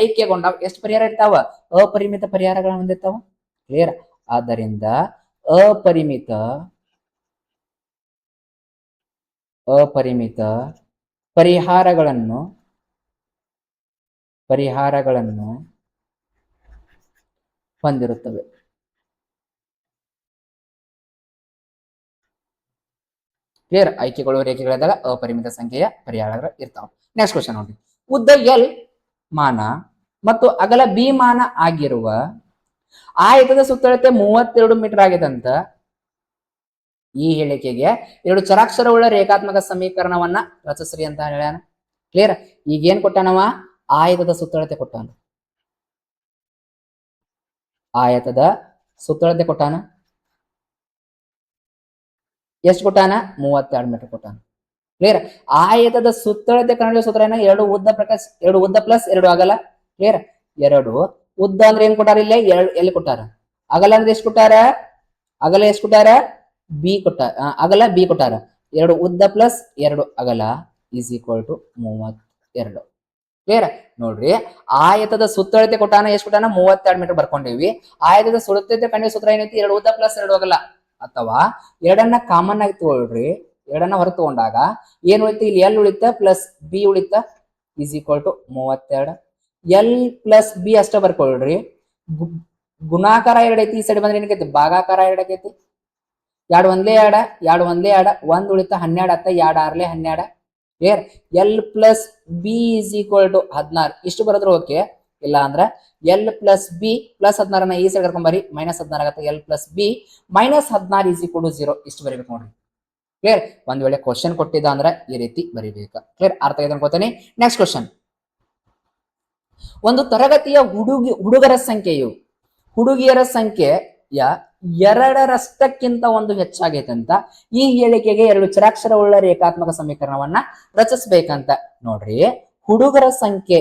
ಐಕ್ಯಗೊಂಡಾವ ಎಷ್ಟು ಪರಿಹಾರ ಇರ್ತಾವ? ಅಪರಿಮಿತ ಪರಿಹಾರಗಳನ್ನ ಹೊಂದಿರ್ತಾವ. ಕ್ಲಿಯರ್, ಆದ್ದರಿಂದ ಅಪರಿಮಿತ ಪರಿಹಾರಗಳನ್ನು ಹೊಂದಿರುತ್ತವೆ. ಕ್ಲಿಯರ್, ಆಯ್ಕೆಗಳು ರೇಖೆಗಳಿದ್ದಾಗ ಅಪರಿಮಿತ ಸಂಖ್ಯೆಯ ಪರಿಹಾರಗಳು ಇರ್ತಾವ. ನೆಕ್ಸ್ಟ್ ಕ್ವಶನ್ ನೋಡಿ, ಉದ್ದ ಎಲ್ ಮಾನ ಮತ್ತು ಅಗಲ ಬಿ ಮಾನ ಆಗಿರುವ ಆಯತದ ಸುತ್ತಳತೆ 32 ಮೀಟರ್ ಆಗಿದಂತ ಈ ಹೇಳಿಕೆಗೆ ಎರಡು ಚರಾಕ್ಷರವುಳ್ಳ ರೇಖಾತ್ಮಕ ಸಮೀಕರಣವನ್ನ ರಚಿಸ್ರಿ ಅಂತ ಹೇಳ್ಯಾನ. ಕ್ಲಿಯರ್, ಈಗ ಏನ್ ಕೊಟ್ಟಾನವ? ಆಯತದ ಸುತ್ತಳತೆ ಕೊಟ್ಟಾನ. ಎಷ್ಟು ಕೊಟ್ಟಾನ? 32 ಮೀಟರ್ ಕೊಟ್ಟಾನ. ಕ್ಲಿಯರ್, ಆಯತದ ಸುತ್ತಳತೆ ಕಂಡುಹಿಡಿಯುವ ಸೂತ್ರ ಏನ? ಎರಡು ಉದ್ದ ಪ್ಲಸ್ ಎರಡು ಅಗಲ. ಕ್ಲಿಯರ್, ಎರಡು ಉದ್ದ ಅಂದ್ರೆ ಏನ್ ಕೊಟ್ಟಾರ? ಇಲ್ಲೇ ಎಲ್ಲಿ ಕೊಟ್ಟಾರ? ಅಗಲ ಅಂದ್ರೆ ಎಷ್ಟು ಕೊಟ್ಟಾರ? ಅಗಲ ಎಷ್ಟು ಕೊಟ್ಟಾರ? ಬಿ ಕೊಟ್ಟಾರ. ಅಗಲ ಬಿ ಕೊಟ್ಟಾರ. ಎರಡು ಉದ್ದ ಪ್ಲಸ್ ಎರಡು ಅಗಲ ಈಸ್ ಈಕ್ವಲ್ ಟು 32. ಕ್ಲಿಯರ್, ನೋಡ್ರಿ, ಆಯತದ ಸುತ್ತಳತೆ ಕೊಟ್ಟಾನ. ಎಷ್ಟು ಕೊಟ್ಟಾನ? 32 ಮೀಟರ್ ಬರ್ಕೊಂಡಿವಿ. ಆಯತದ ಸುತ್ತಳತೆ ಕಂಡುಹಿಡಿಯುವ ಸೂತ್ರ ಏನೈತಿ? ಎರಡು ಉದ್ದ ಪ್ಲಸ್ ಎರಡು ಅಗಲ. ಅಥವಾ ಎರಡನ್ನ ಕಾಮನ್ ಆಗಿ ತಗೊಳ್ರಿ, ಎರಡನ್ನ ಹೊರ ತಗೊಂಡಾಗ ಏನ್ ಉಳಿತ? ಇಲ್ಲಿ ಎಲ್ ಉಳಿತ ಪ್ಲಸ್ ಬಿ ಉಳಿತ is equal to 32. L plus B ಅಷ್ಟ ಬರ್ಕೊಳ್ರಿ. ಗುಣಾಕಾರ ಎರಡೈತಿ, ಈ ಸೈಡ್ ಬಂದ್ರೆ ಏನಕ್ಕೈತಿ? ಭಾಗಾಕಾರ ಎರಡಕ್ಕೈತಿ. ಎರಡು ಒಂದೇ ಎರಡ ಒಂದ್ ಉಳಿತ 12 ಆತ. ಎರಡು ಆರ್ಲೆ 12. Clear, L plus B is equal to 16. ಇಷ್ಟು ಬರೋದ್ರ ಓಕೆ. ಇಲ್ಲ ಅಂದ್ರ ಎಲ್ ಪ್ಲಸ್ ಬಿ ಪ್ಲಸ್ 16 ಈ ಸೈಡ್ ಕರ್ಕೊಂಡ್ ಬರಿ, -16 ಆಗತ್ತೆ. L plus B -16 is equal to 0. ಇಷ್ಟು ಬರೀಬೇಕು ನೋಡ್ರಿ. ಕ್ಲಿಯರ್, ಒಂದ್ ವೇಳೆ ಕ್ವಶನ್ ಕೊಟ್ಟಿದ್ದ ಅಂದ್ರೆ ಈ ರೀತಿ ಬರೀಬೇಕು. ಕ್ಲಿಯರ್, ಅರ್ಥ ಆಗಿದೆ ಅನ್ಕೋತೀನಿ. ನೆಕ್ಸ್ಟ್ ಕ್ವಶನ್, ಒಂದು ತರಗತಿಯ ಹುಡುಗರ ಸಂಖ್ಯೆಯು ಹುಡುಗಿಯರ ಸಂಖ್ಯೆಯ 2ರಷ್ಟಕ್ಕಿಂತ ಒಂದು ಹೆಚ್ಚಾಗೈತೆ ಅಂತ ಈ ಹೇಳಿಕೆಗೆ ಎರಡು ಚರಾಕ್ಷರವುಳ್ಳ ರೇಖಾತ್ಮಕ ಸಮೀಕರಣವನ್ನ ರಚಿಸ್ಬೇಕಂತ. ನೋಡ್ರಿ, ಹುಡುಗರ ಸಂಖ್ಯೆ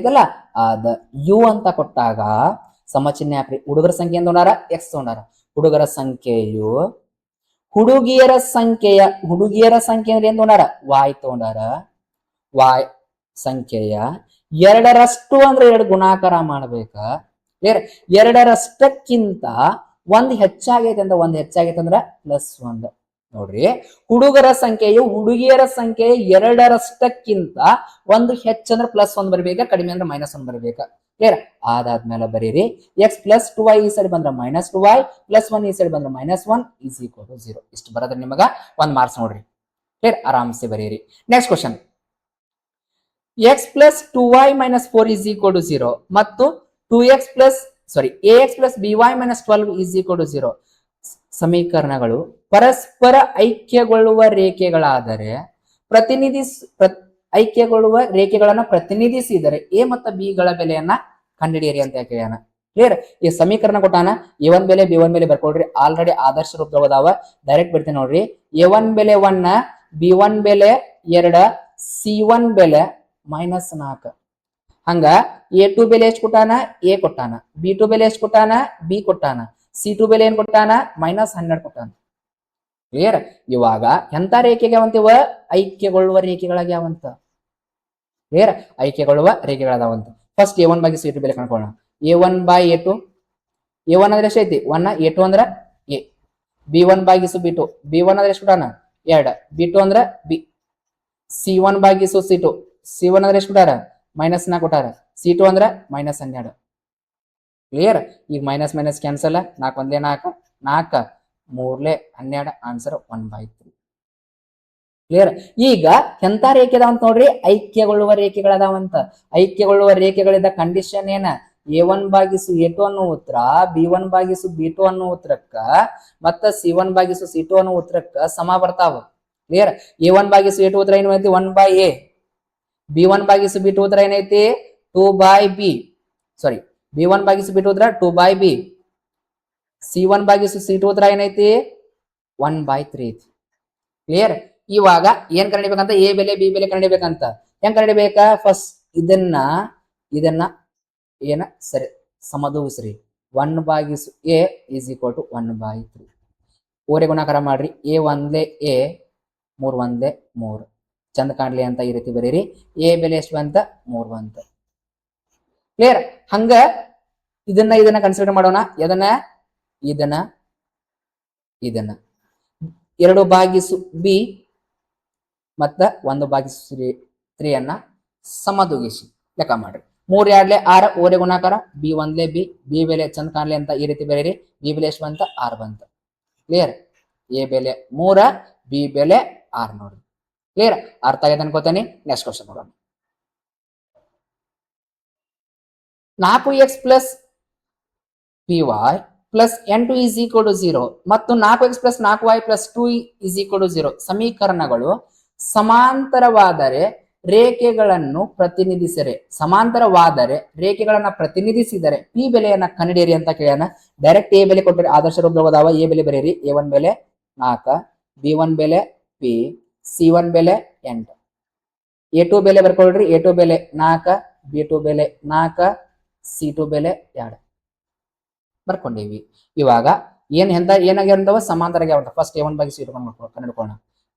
ಇದಲ್ಲ, ಅದ ಯು ಅಂತ ಕೊಟ್ಟಾಗ ಸಮಚಿಹ್ನೆ ಹಾಕ್ರಿ. ಹುಡುಗರ ಸಂಖ್ಯೆ ಏನ್ ತಗೊಂಡಾರ? ಎಕ್ಸ್ ತಗೊಂಡಾರ. ಹುಡುಗರ ಸಂಖ್ಯೆಯು ಹುಡುಗಿಯರ ಸಂಖ್ಯೆ ಅಂದ್ರೆ ಏನ್ ತಗೊಂಡಾರ? ವಾಯ್ ತಗೊಂಡಾರ. ವಾಯ್ ಸಂಖ್ಯೆಯ 2ರಷ್ಟು ಅಂದ್ರೆ 2 ಗುಣಾಕಾರ ಮಾಡ್ಬೇಕ. ಕ್ಲಿಯರ್, 2ರಷ್ಟಕ್ಕಿಂತ ಒಂದ್ ಹೆಚ್ಚಾಗೈತೆ ಅಂತ. ಒಂದ್ ಹೆಚ್ಚಾಗೈತೆ ಅಂದ್ರ +1. ನೋಡ್ರಿ, ಹುಡುಗರ ಸಂಖ್ಯೆಯು ಹುಡುಗಿಯರ ಸಂಖ್ಯೆ 2ರಷ್ಟಕ್ಕಿಂತ ಒಂದು ಹೆಚ್ಚಂದ್ರೆ +1 ಬರ್ಬೇಕ, ಕಡಿಮೆ ಅಂದ್ರೆ -1 ಬರ್ಬೇಕ. ಕ್ಲಿಯರ್, ಅದಾದ್ಮೇಲೆ ಬರೀರಿ x ಪ್ಲಸ್ 2y ಈ ಸೈಡ್ ಬಂದ್ರೆ -2y +1 ಈ ಸೈಡ್ ಬಂದ್ರೆ -1 ಈಸ್ ಈಕ್ವಲ್ ಟು 0. ಇಷ್ಟು ಬರೋದ್ರೆ ನಿಮಗ 1 ಮಾರ್ಕ್ಸ್ ನೋಡ್ರಿ. ಕ್ಲಿಯರ್, ಆರಾಮ್ಸೆ ಬರೀರಿ. Next question, x plus 2y - 4 is equal to 0 ಮತ್ತು ax plus by - 12 is equal to 0 ಸಮೀಕರಣಗಳು ಪರಸ್ಪರ ಐಕ್ಯಗೊಳ್ಳುವ ರೇಖೆಗಳಾದರೆ ರೇಖೆಗಳನ್ನು ಪ್ರತಿನಿಧಿಸಿದರೆ ಎ ಮತ್ತು ಬಿ ಗಳ ಬೆಲೆಯನ್ನ ಕಂಡುಹಿಡಿಯಿರಿ ಅಂತ ಕೇಳೋಣ. ಕ್ಲಿಯರ್, ಈ ಸಮೀಕರಣ ಕೊಟ್ಟಾನ. a1 ಬೆಲೆ b1 ಬೆಲೆ ಬರ್ಕೊಳ್ರಿ. ಆಲ್ರೆಡಿ ಆದರ್ಶ ರೂಪದವ ಡೈರೆಕ್ಟ್ ಬಿಡ್ತೀನಿ ನೋಡ್ರಿ. a1 ಬೆಲೆ 1, b1 ಬೆಲೆ 2, c1 ಬೆಲೆ -4. ಹಂಗ a2 ಬೆಲೆ ಎಷ್ಟು ಕೊಟ್ಟಾನ? a ಕೊಟ್ಟಾನ. b2 ಬೆಲೆ ಎಷ್ಟು ಕೊಟ್ಟಾನ? b ಕೊಟ್ಟಾನ. c2 ಬೆಲೆ ಏನ್ ಕೊಟ್ಟಾನ? -12 ಕೊಟ್ಟಾನ. ಕ್ಲಿಯರ್, ಇವಾಗ ಎಂತ ರೇಖೆಗಳಾವಂತಿವ? ಐಕ್ಯಗೊಳ್ಳುವ ರೇಖೆಗಳಾಗ್ಯಾವಂತ. ಕ್ಲಿಯರ್, ಐಕ್ಯಗೊಳ್ಳುವ ರೇಖೆಗಳಾದಾವಂತ. ಫಸ್ಟ್ a1 ಭಾಗಿ c2 ಬೆಲೆ ಕಂಡ್ಕೊಳ್ಳೋಣ. a1 by a2, a1 ಅಂದ್ರೆ ಎಷ್ಟು ಐತಿ? 1, a2 ಅಂದ್ರ a. b1 ಭಾಗಿಸು b2, b1 ಅಂದ್ರೆ ಎಷ್ಟು ಕೊಟ್ಟಾನ? 2, b2 ಅಂದ್ರ b. c1 ಭಾಗಿಸು c2, c1 ಅಂದ್ರೆ ಎಷ್ಟು ಕೊಟ್ಟಾರ? -4 ಕೊಟ್ಟಾರ. c2 ಅಂದ್ರ -12. ಕ್ಲಿಯರ್, ಈಗ ಮೈನಸ್ ಕ್ಯಾನ್ಸಲ್. 4 ಒಂದೇ 4, 4 3 12, ಆನ್ಸರ್ 1/3. ಕ್ಲಿಯರ್, ಈಗ ಎಂತ ರೇಖೆ ಅದಾವಂತ ನೋಡ್ರಿ? ಐಕ್ಯಗೊಳ್ಳುವ ರೇಖೆಗಳದಾವಂತ. ಐಕ್ಯಗೊಳ್ಳುವ ರೇಖೆಗಳಿದ್ದ ಕಂಡೀಷನ್ ಏನ? a1 ಭಾಗಿಸು a2 ಅನ್ನೋ ಉತ್ತರ b1 ಭಾಗಿಸು b2 ಅನ್ನೋ ಉತ್ತರಕ್ಕ ಮತ್ತ c1 ಭಾಗಿಸು c2 ಅನ್ನೋ ಉತ್ತರಕ್ಕ ಸಮ ಬರ್ತಾವ. ಕ್ಲಿಯರ್, a1 ಭಾಗಿಸು a2 ಉತ್ತರ ಏನೈತಿ? 1/a. b1 ಭಾಗಿಸು b2 ಉತ್ತರ ಏನೈತಿ? 2/b. b1 ಭಾಗಿಸು b2 ಉತ್ತರ 2/b. c1 ಭಾಗಿಸು c2 ಉತ್ತರ ಏನೈತಿ? 1/3 ಐತಿ. ಕ್ಲಿಯರ್, ಇವಾಗ ಏನ್ ಕಂಡಿಬೇಕಂತ? ಎ ಬೆಲೆ ಬಿ ಬೆಲೆ ಕಂಡಿಬೇಕಂತ. ಹೆಂಗ್ ಕಂಡಿಬೇಕಾ? ಫಸ್ಟ್ ಇದನ್ನ ಏನ ಸರಿ ಸಮದೂಗಿಸ್ರಿ. 1 ಭಾಗಿಸು ಎ ಈಸ್ ಈಕ್ವಲ್ ಟು 1/3. ಓರೆ ಗುಣಾಕಾರ ಮಾಡ್ರಿ. ಎ ಒಂದೇ ಎ, 3 ಒಂದೇ 3 ಚಂದ ಕಾಣ್ಲಿ ಅಂತ ಈ ರೀತಿ ಬರೀರಿ. ಎ ಬೆಲೆ ಎಷ್ಟು ಬಂತ? 3 ಬಂತ. ಕ್ಲಿಯರ್? ಹಂಗ ಇದನ್ನ ಕನ್ಸಿಡರ್ ಮಾಡೋಣ. ಇದನ್ನ 2 ಭಾಗಿಸು ಬಿ ಮತ್ತ 1 ಭಾಗಿಸು 3 ಅನ್ನ ಸಮತೂಗಿಸಿ ಲೆಕ್ಕ ಮಾಡ್ರಿ. 3 2 6 ಓರೆ ಗುಣಾಕಾರ. ಬಿ ಒಂದ್ಲೆ ಬಿ, ಬಿ ಬೆಲೆ ಚಂದ ಕಾಣ್ಲಿ ಅಂತ ಈ ರೀತಿ ಬರೀರಿ. ಬಿ ಬೆಲೆ ಎಷ್ಟು ಬಂತ? 6 ಬಂತ. ಕ್ಲಿಯರ್? ಎ ಬೆಲೆ 3, ಬಿ ಬೆಲೆ 6 ನೋಡ್ರಿ. ಕ್ಲಿಯರ್? ಅರ್ಥ ಆಗೈತೆ ಅನ್ಕೋತೇನೆ. ನೆಕ್ಸ್ಟ್ ಕ್ವಶನ್ ನೋಡೋಣ. 4x plus P Y plus n2 is equal to 0 ಮತ್ತು 4x plus 4y plus 2 is equal to 0 ಸಮೀಕರಣಗಳು ಸಮಾಂತರವಾದರೆ ರೇಖೆಗಳನ್ನು ಪ್ರತಿನಿಧಿಸಿದರೆ ಪಿ ಬೆಲೆಯನ್ನ ಕಂಡುಹಿಡಿಯಿರಿ ಅಂತ ಕೇಳ್ಯಾನ. ಡೈರೆಕ್ಟ್ ಎ ಬೆಲೆ ಕೊಟ್ಟರೆ ಆದರ್ಶ ರೂಪದೊಳಗದಾವ. ಎ ಬೆಲೆ ಬರೀರಿ. a1 ಬೆಲೆ 4, b1 ಬೆಲೆ p, c1 ಬೆಲೆ 8, a2 ಬೆಲೆ ಬರ್ಕೊಳ್ರಿ. a2 ಬೆಲೆ 4, b2 ಬೆಲೆ 4, c2 ಬೆಲೆ 2 ಬರ್ಕೊಂಡಿವಿ. ಇವಾಗ ಏನಾಗ್ಯಾವ? ಸಮಾಂತರ ಆಗ್ಯಾವ. ಫಸ್ಟ್ a1 ಭಾಗಿಸು a2 ಕಂಡುಹಿಡ್ಕೋಣ.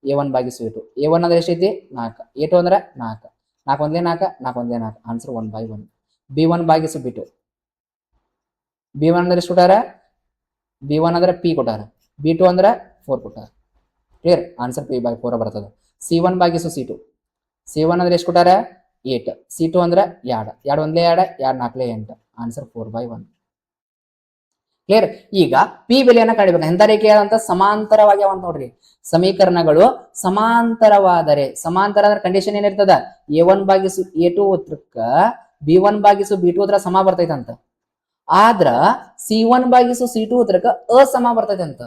a1 ಭಾಗಿಸು a2. a1 ಅಂದ್ರೆ ಎಷ್ಟೈತಿ? 4, a2 ಅಂದ್ರೆ 4, 4 ಒಂದೇ 4, 4 ಒಂದೇ 4, ಆನ್ಸರ್ 1/1. b1 ಭಾಗಿಸು b2. b1 ಅಂದ್ರೆ ಎಷ್ಟು ಕೊಟ್ಟಾರ? b1 ಅಂದ್ರೆ p ಕೊಟ್ಟಾರ. b2 ಅಂದ್ರೆ 4 ಕೊಟ್ಟಾರ. ಕ್ಲಿಯರ್? ಆನ್ಸರ್ p/4 ಬರ್ತದೆ. c1 ಭಾಗಿಸು c2. c1 ಅಂದ್ರೆ ಎಷ್ಟು ಕೊಟ್ಟಾರ? 8, c2 ಅಂದ್ರೆ 2, 2 ಒಂದೇ 2, 2 4 8, ಆನ್ಸರ್ 4/1. ಕ್ಲಿಯರ್? ಈಗ ಪಿ ಬೆಲೆಯನ್ನ ಕಂಡುಹಿಡಿಯಬೇಕು. ಎಂತ ರೇಖೆ ಅಂತ? ಸಮಾಂತರವಾಗಿ ಅವಂತ ನೋಡ್ರಿ. ಸಮೀಕರಣಗಳು ಸಮಾಂತರ ಅಂದ್ರೆ ಕಂಡೀಷನ್ ಏನಿರ್ತದ? a1 ಭಾಗಿಸು a2 ಉತ್ತರಕ್ಕ b1 ಭಾಗಿಸು b2 ಉತ್ತರ ಸಮ ಬರ್ತೈತಂತ. ಆದ್ರ c1 ಭಾಗಿಸು c2 ಉತ್ತರಕ್ಕ ಅಸಮ ಬರ್ತೈತಂತ.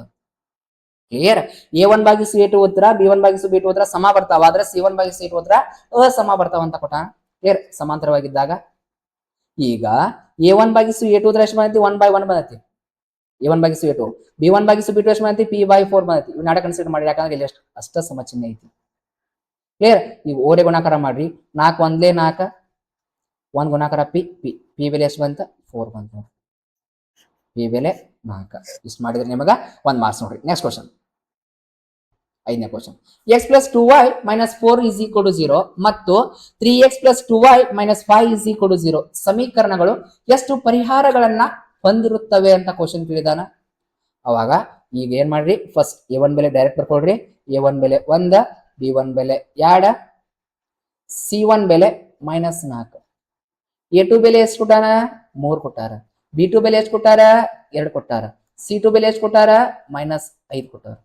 ಕ್ಲಿಯರ್? a1 ಭಾಗಿಸು a2 ಉತ್ತರ, b1 ಭಾಗಿಸು b2 ಉತ್ತರ ಸಮ ಬರ್ತಾವ. ಆದ್ರೆ c1 ಭಾಗಿಸು c2 ಉತ್ತರ ಅಸಮ ಬರ್ತಾವ ಅಂತ ಕೊಟ್ಟ. ಕ್ಲಿಯರ್? ಸಮಾಂತರವಾಗಿದ್ದಾಗ ಈಗ a1 ಭಾಗಿಸು a2 ಉತ್ತರ ಎಷ್ಟು ಬಂದೈತಿ? 1/1 ಬಂದೈತಿ. a1 ಭಾಗಿಸು a2, b1 ಭಾಗಿಸು b2 ಎಷ್ಟು ಬಂದೈತಿ? p/4 ಬಂದೈತಿ. ಇವ್ ನಾಡ ಕನ್ಸಿಡರ್ ಮಾಡಿ, ಯಾಕಂದ್ರೆ ಇಲ್ಲಿ ಅಷ್ಟ ಸಮಚಿಹ್ನೆ ಐತಿ. ಕ್ಲಿಯರ್? ಈಗ ಓರೆ ಗುಣಾಕಾರ ಮಾಡ್ರಿ. 4 ಒಂದ್ಲೆ 4, 1 ಗುಣಾಕಾರ p ಬೆಲೆ ಎಷ್ಟು ಬಂತ? 4 ಬಂತ. ಪಿ ಬೆಲೆ 4. ಇಷ್ಟು ಮಾಡಿದ್ರೆ ನಿಮಗ 1 ಮಾರ್ಕ್ಸ್ ನೋಡ್ರಿ. ನೆಕ್ಸ್ಟ್ ಕ್ವಶನ್, 5ನೇ question. x plus 2y minus 4 is equal to 0 ಮತ್ತು 3x plus 2y minus 5 is equal to 0 ಸಮೀಕರಣಗಳು ಎಷ್ಟು ಪರಿಹಾರಗಳನ್ನ ಹೊಂದಿರುತ್ತವೆ ಅಂತ ಕ್ವಶನ್ ಕೇಳಿದಾನ. ಅವಾಗ ಈಗ ಏನ್ ಮಾಡ್ರಿ? ಫಸ್ಟ್ a1 ಬೆಲೆ ಡೈರೆಕ್ಟ್ ಬರ್ಕೊಳ್ರಿ. a1 ಬೆಲೆ 1, b1 ಬೆಲೆ 2, c1 ಬೆಲೆ -4, a2 ಬೆಲೆ ಎಷ್ಟು ಕೊಟ್ಟಾನ? 3 ಕೊಟ್ಟಾರ. b2 ಬೆಲೆ ಎಷ್ಟು ಕೊಟ್ಟಾರ? 2 ಕೊಟ್ಟಾರ. c2 ಬೆಲೆ ಎಷ್ಟು ಕೊಟ್ಟಾರ? -5 ಕೊಟ್ಟಾರ.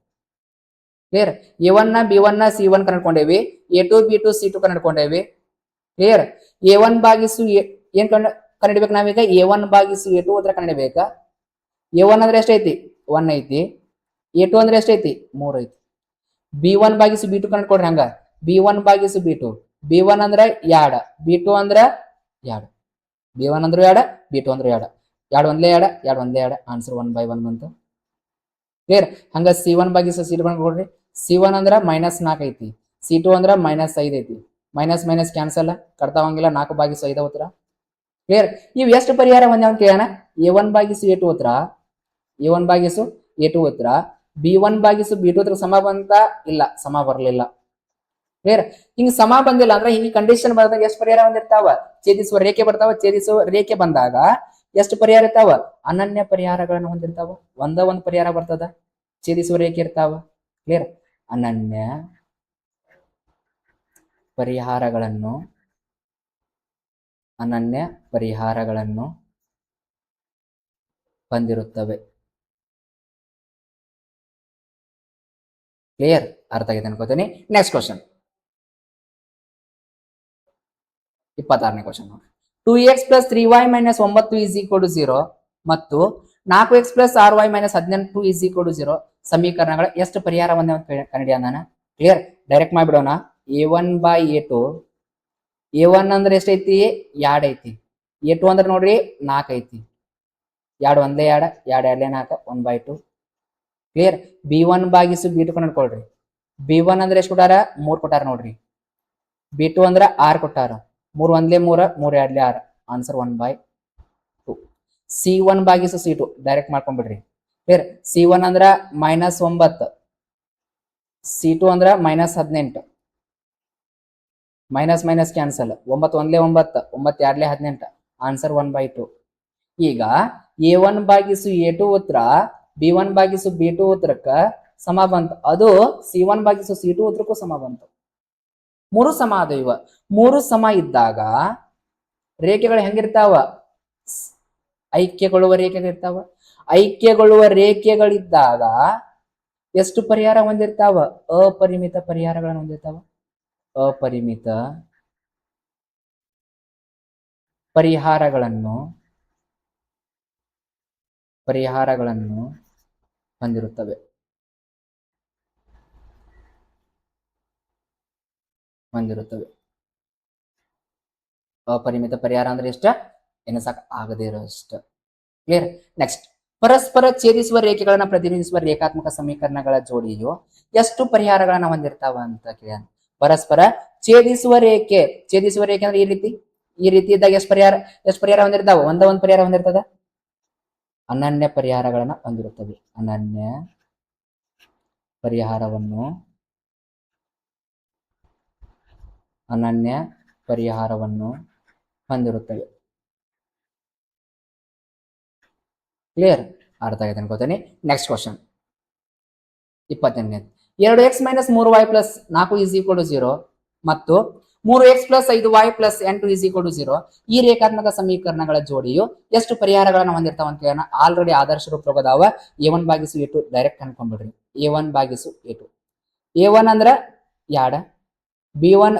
Clear? a1 b1 c1 ಕಂಡುಕೊಂಡೇವಿ. a2 b2 c2 ಕಂಡುಕೊಂಡೇವಿ. Clear? a1 ಭಾಗಿಸು ಏನ್ ಕಂಡಿಡ್ಬೇಕು ನಾವೀಗ? a1 ಭಾಗಿಸು a2 ಉತ್ತರ ಕಂಡಿಡ್ಬೇಕ. a1 ಅಂದ್ರೆ ಎಷ್ಟೈತಿ? 1 ಐತಿ. a2 ಅಂದ್ರೆ ಎಷ್ಟೈತಿ? 3 ಐತಿ. b1 ಭಾಗಿಸು b2 ಕಂಡುಕೊಡ್ರಿ. ಹಂಗ b1 ಭಾಗಿಸು b2. b1 ಅಂದ್ರೆ 2, b2 ಅಂದ್ರೆ 2, b1 ಅಂದ್ರೆ 2, b2 ಅಂದ್ರೆ 2, 2 ಒಂದ್ಲೆ 2, 2 ಒಂದ್ಲೆ 2, ಆನ್ಸರ್ 1/1 ಬಂತು. ಕ್ಲಿಯರ್? ಹಂಗ c1 ಭಾಗಿಸು c2 ಕಂಡುಕೊಡ್ರಿ. c1 ಅಂದ್ರೆ -4 ಐತಿ. c2 ಅಂದ್ರೆ -5 ಐತಿ. Minus cancel, ಕಟ್ತಾವಂಗಿಲ್ಲ. 4 ಭಾಗಿಸು 5 ಉತ್ತರ. ಕ್ಲಿಯರ್? ಇವು ಎಷ್ಟು ಪರಿಹಾರ ಹೊಂದ್ಯಾವ ಅಂತ ಕೇಳೋಣ. a1 ಭಾಗಿಸು a2 ಉತ್ತರ, a1 ಭಾಗಿಸು a2 ಉತ್ತರ, b1 ಭಾಗಿಸು b2 ಉತ್ತರ ಸಮ ಬಂತ? ಇಲ್ಲ, ಸಮ ಬರ್ಲಿಲ್ಲ. ಕ್ಲಿಯರ್? ಹಿಂಗ್ ಸಮ ಬಂದಿಲ್ಲ ಅಂದ್ರೆ ಹಿಂಗ್ ಕಂಡೀಷನ್ ಬಂದಾಗ ಎಷ್ಟು ಪರಿಹಾರ ಹೊಂದಿರ್ತಾವ? ಛೇದಿಸುವ ರೇಖೆ ಬರ್ತಾವ. ಛೇದಿಸುವ ರೇಖೆ ಬಂದಾಗ ಎಷ್ಟು ಪರಿಹಾರ ಇರ್ತಾವ? ಅನನ್ಯ ಪರಿಹಾರಗಳನ್ನು ಹೊಂದಿರ್ತಾವ. ಒಂದು ಪರಿಹಾರ ಬರ್ತದ. ಛೇದಿಸುವ ರೇಖೆ ಇರ್ತಾವ. ಕ್ಲಿಯರ್? ಅನನ್ಯ ಪರಿಹಾರಗಳನ್ನು ಹೊಂದಿರುತ್ತವೆ. ಕ್ಲಿಯರ್? ಅರ್ಥ ಆಗಿದೆ ಅನ್ಕೋತೀನಿ. ನೆಕ್ಸ್ಟ್ ಕ್ವಶನ್, 26ನೇ question. 2x plus 3y minus 9 is equal to 0 ಮತ್ತು 4x plus 6y minus 18 is equal to 0 ಸಮೀಕರಣಗಳ ಎಷ್ಟು ಪರಿಹಾರ ಹೊಂದ್ಯಾವ ಅಂತ ಕಂಡಿಡಿಯೋಣ. ಕ್ಲಿಯರ್? ಡೈರೆಕ್ಟ್ ಮಾಡ್ಬಿಡೋಣ. a1/a2. a1 ಅಂದ್ರೆ ಎಷ್ಟೈತಿ? 2 ಐತಿ. a2 ಅಂದ್ರೆ ನೋಡ್ರಿ 4 ಐತಿ. 2 ಒಂದ್ಲೆ 2, 2 2 4, 1/2. ಕ್ಲಿಯರ್? b1 ಭಾಗಿಸು b2 ಕಂಡುಕೊಳ್ರಿ. b1 ಅಂದ್ರೆ ಎಷ್ಟು ಕೊಟ್ಟಾರ? 3 ಕೊಟ್ಟಾರ ನೋಡ್ರಿ. b2 ಅಂದ್ರೆ 6 ಕೊಟ್ಟಾರ. 3 ಒಂದ್ಲೆ 3, 3 2 6, ಆನ್ಸರ್ 1/2. C1 ಭಾಗಿಸು C2 ಡೈರೆಕ್ಟ್ ಮಾಡ್ಕೊಂಡ್ಬಿಡ್ರಿ. ಕ್ಲಿಯರ್. C1 ಅಂದ್ರ -9, C2 ಅಂದ್ರ -18, ಮೈನಸ್ ಮೈನಸ್ ಕ್ಯಾನ್ಸಲ್, 9 1 9, 9 2 18, ಆನ್ಸರ್ 1/2. ಈಗ A1 ಭಾಗಿಸು A2 ಉತ್ತರ B1 ಭಾಗಿಸು B2 ಉತ್ತರಕ್ಕ ಸಮ ಬಂತು. ಅದು C1 ಭಾಗಿಸು C2 ಉತ್ತರಕ್ಕೂ ಸಮ ಬಂತು. ಮೂರು ಸಮ ಆದ ಇವ. ಮೂರು ಸಮ ಇದ್ದಾಗ ರೇಖೆಗಳು ಹೆಂಗಿರ್ತಾವ? ಐಕ್ಯಗೊಳ್ಳುವ ರೇಖೆಗಳಿರ್ತಾವ. ಐಕ್ಯಗೊಳ್ಳುವ ರೇಖೆಗಳಿದ್ದಾಗ ಎಷ್ಟು ಪರಿಹಾರ ಹೊಂದಿರ್ತಾವ? ಅಪರಿಮಿತ ಪರಿಹಾರಗಳನ್ನು ಹೊಂದಿರ್ತಾವ. ಅಪರಿಮಿತ ಪರಿಹಾರಗಳನ್ನು ಹೊಂದಿರುತ್ತವೆ. ಅಪರಿಮಿತ ಪರಿಹಾರ ಅಂದ್ರೆ ಎಷ್ಟ? ಎನಸಕ್ ಆಗದೇ ಇರೋಷ್ಟ. ಕ್ಲಿಯರ್. ನೆಕ್ಸ್ಟ್, ಪರಸ್ಪರ ಛೇದಿಸುವ ರೇಖೆಗಳನ್ನ ಪ್ರತಿನಿಧಿಸುವ ರೇಖಾತ್ಮಕ ಸಮೀಕರಣಗಳ ಜೋಡಿಯು ಎಷ್ಟು ಪರಿಹಾರಗಳನ್ನ ಹೊಂದಿರ್ತಾವ ಅಂತ ಕೇಳ. ಪರಸ್ಪರ ಛೇದಿಸುವ ರೇಖೆ ಅಂದ್ರೆ ಈ ರೀತಿ ಇದ್ದಾಗ ಎಷ್ಟು ಪರಿಹಾರ ಹೊಂದಿರ್ತಾವ? ಒಂದ್ ಪರಿಹಾರ ಹೊಂದಿರ್ತದ. ಅನನ್ಯ ಪರಿಹಾರಗಳನ್ನ ಹೊಂದಿರುತ್ತವೆ. ಅನನ್ಯ ಪರಿಹಾರವನ್ನು ಹೊಂದಿರುತ್ತವೆ. ಕ್ಲಿಯರ್. ಅರ್ಥ ಆಗಿದೆ ಅನ್ಕೋತೀನಿ. Next question 28ನೇ. 2x - 3y + 4 = 0 ಮತ್ತು 3x + 5y + 8 = 0 ಈ ರೇಖಾತ್ಮಕ ಸಮೀಕರಣಗಳ ಜೋಡಿಯು ಎಷ್ಟು ಪರಿಹಾರಗಳನ್ನು ಹೊಂದಿರ್ತಾವ ಅಂತ ಕೇಳೋಣ. ಆಲ್ರೆಡಿ ಆದರ್ಶ ರೂಪದಾವ. A1 ಭಾಗಿಸು A2 ಡೈರೆಕ್ಟ್ ಅನ್ಕೊಂಡ್ಬಿಡ್ರಿ. A1 ಭಾಗಿಸು A2. A1 ಅಂದ್ರ 2, B1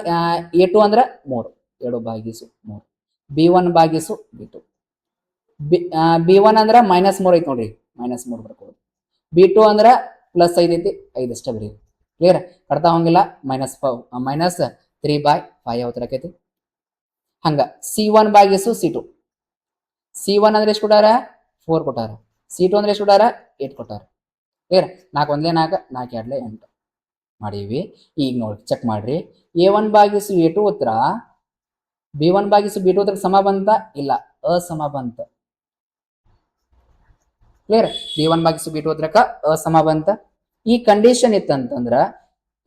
A2 ಅಂದ್ರ 3, 2 ಭಾಗಿಸು 3. B1 ಭಾಗಿಸು B2. B1 ಅಂದ್ರ -3 ಐತಿ ನೋಡ್ರಿ, -3 ಬರ್ಕೋದು. B2 ಅಂದ್ರ +5 ಐತಿ, 5 ಅಷ್ಟ ಬರೀ. ಕ್ಲಿಯರ್. ಕಡ್ತಾ ಹೋಗಿಲ್ಲ. -3/5 ಯಾವತ್ತರಕೈತಿ. ಹಂಗ C1 ಭಾಗಿಸು C2. C1 ಅಂದ್ರೆ ಎಷ್ಟು ಕೊಟ್ಟಾರ? 4 ಕೊಟ್ಟಾರ. C2 ಅಂದ್ರೆ ಎಷ್ಟು ಕೊಟ್ಟಾರ? 8 ಕೊಟ್ಟಾರ. ಕ್ಲಿಯರ್. 4 1 4, 4 2 8 ಮಾಡೀವಿ. ಈಗ ನೋಡಿ ಚೆಕ್ ಮಾಡ್ರಿ. A1 ಭಾಗಿಸು A2 ಉತ್ತರ B1 ಭಾಗಿಸು B2 ಉತ್ತರ ಸಮ ಬಂತ? ಇಲ್ಲ, ಅಸಮ ಬಂತ. ಕ್ಲಿಯರ್. B1 ಭಾಗಿಸು B2 ಉತ್ತರಕ್ಕ ಅಸಮ ಬಂತ. ಈ ಕಂಡೀಷನ್ ಇತ್ತಂತಂದ್ರ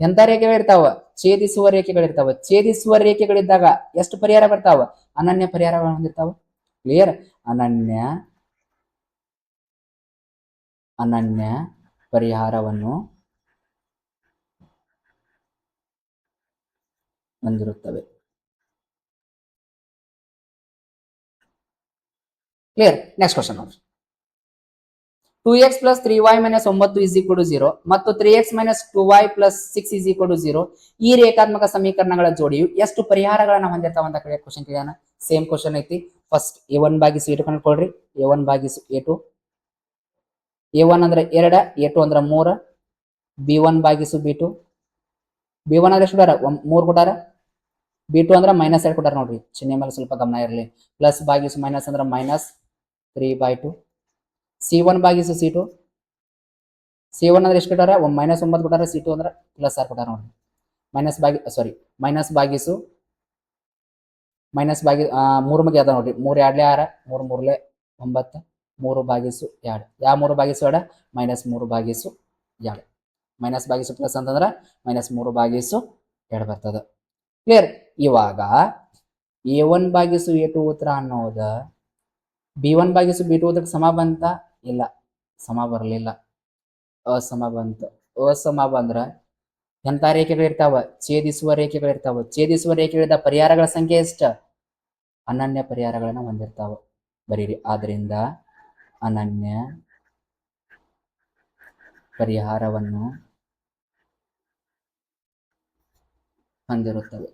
ಎಂತ ರೇಖೆಗಳಿರ್ತಾವ? ಛೇದಿಸುವ ರೇಖೆಗಳಿರ್ತಾವ. ಛೇದಿಸುವ ರೇಖೆಗಳಿದ್ದಾಗ ಎಷ್ಟು ಪರಿಹಾರ ಬರ್ತಾವ? ಅನನ್ಯ ಪರಿಹಾರಗಳು ಹೊಂದಿರ್ತಾವ. ಕ್ಲಿಯರ್. ಅನನ್ಯ ಪರಿಹಾರವನ್ನು ಹೊಂದಿರುತ್ತವೆ. ಕ್ಲಿಯರ್. ನೆಕ್ಸ್ಟ್ ಕ್ವಶನ್ ನೋಡಿ. 2x + 3y - 9 = 0 ಮತ್ತು 3x - 2y + 6 = 0 ಈ ರೇಖಾತ್ಮಕ ಸಮೀಕರಣಗಳ ಜೋಡಿಯು ಎಷ್ಟು ಪರಿಹಾರಗಳನ್ನ ಹೊಂದಿರ್ತಾವ ಅಂತ ಕ್ವಶನ್ ಕೇಳೋಣ. ಸೇಮ್ ಕ್ವಶನ್ ಐತಿ. ಫಸ್ಟ್ A1 ಭಾಗಿಸು A2 ಕಂಡುಕೊಳ್ಳ್ರಿ. A1 ಭಾಗಿಸು A2. A1 ಅಂದ್ರೆ 2, A2 ಅಂದ್ರೆ 3, B1 ಭಾಗಿಸು B2. B1 ಅಂದ್ರೆ ಎಷ್ಟು ಕೊಟ್ಟಾರ? 3 ಕೊಟ್ಟಾರ. B2 ಅಂದ್ರೆ -2 ಕೊಟ್ಟಾರ ನೋಡ್ರಿ. ಚಿಹ್ನೆ ಮೇಲೆ ಸ್ವಲ್ಪ ಗಮನ ಇರಲಿ. ಪ್ಲಸ್ ಭಾಗಿಸು ಮೈನಸ್ ಅಂದ್ರೆ -3/2. C1 ಭಾಗಿಸು C2. C1 ಅಂದ್ರೆ ಎಷ್ಟು ಕೊಟ್ಟಾರ? -9 ಕೊಟ್ಟಾರ. C2 ಅಂದ್ರೆ +6 ಕೊಟ್ಟಾರ ನೋಡ್ರಿ. ಮೈನಸ್ ಭಾಗಿಸು 3 ಮಗೆ ಅದ ನೋಡ್ರಿ. 3 2 6, 3 3 9, 3/2. ಯಾವ 3/2? -3/2. ಮೈನಸ್ ಭಾಗಿಸು ಪ್ಲಸ್ ಅಂತಂದ್ರೆ -3/2 ಬರ್ತದ. ಕ್ಲಿಯರ್. ಇವಾಗ A1 ಭಾಗಿಸು A2 ಉತ್ತರ ಅನ್ನೋದ B1 ಭಾಗಿಸು B2 ಉತ್ತರಕ್ಕೆ ಸಮ ಬಂತ? ಇಲ್ಲ, ಸಮ ಬರಲಿಲ್ಲ, ಅಸಮ ಬಂತು. ಅಸಮ ಬಂದ್ರ ಎಂತ ರೇಖೆಗಳಿರ್ತಾವ? ಛೇದಿಸುವ ರೇಖೆಗಳಿರ್ತಾವ. ಛೇದಿಸುವ ರೇಖೆಗಳಿಂದ ಪರಿಹಾರಗಳ ಸಂಖ್ಯೆ ಎಷ್ಟ? ಅನನ್ಯ ಪರಿಹಾರಗಳನ್ನ ಹೊಂದಿರ್ತಾವ. ಬರೀರಿ. ಆದ್ರಿಂದ ಅನನ್ಯ ಪರಿಹಾರವನ್ನು ಹೊಂದಿರುತ್ತವೆ.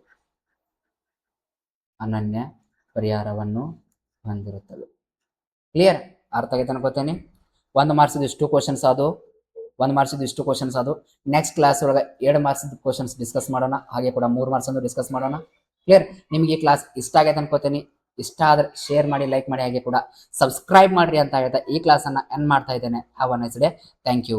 ಕ್ಲಿಯರ್. ಅರ್ಥ ಆಗೈತೆ ಅನ್ಕೋತೇನೆ. 1 ಮಾರ್ಕ್ಸ್ ಇಷ್ಟು ಕ್ವಶನ್ಸ್ ಅದು. ನೆಕ್ಸ್ಟ್ ಕ್ಲಾಸ್ ಒಳಗೆ 2 ಮಾರ್ಕ್ಸ್ ಕ್ವಶನ್ಸ್ ಡಿಸ್ಕಸ್ ಮಾಡೋಣ. ಹಾಗೆ ಕೂಡ 3 ಮಾರ್ಕ್ಸ್ ಅನ್ನು ಡಿಸ್ಕಸ್ ಮಾಡೋಣ. ಕ್ಲಿಯರ್. ನಿಮಗೆ ಈ ಕ್ಲಾಸ್ ಇಷ್ಟ ಆಗೈತೆ ಅನ್ಕೋತೇನೆ. ಇಷ್ಟ ಆದ್ರೆ ಶೇರ್ ಮಾಡಿ, ಲೈಕ್ ಮಾಡಿ, ಹಾಗೆ ಕೂಡ ಸಬ್ಸ್ಕ್ರೈಬ್ ಮಾಡ್ರಿ ಅಂತ ಹೇಳ್ತಾ ಈ ಕ್ಲಾಸ್ ಅನ್ನ ಎಂಡ್ ಮಾಡ್ತಾ ಇದ್ದೇನೆ. Have a nice day. Thank you.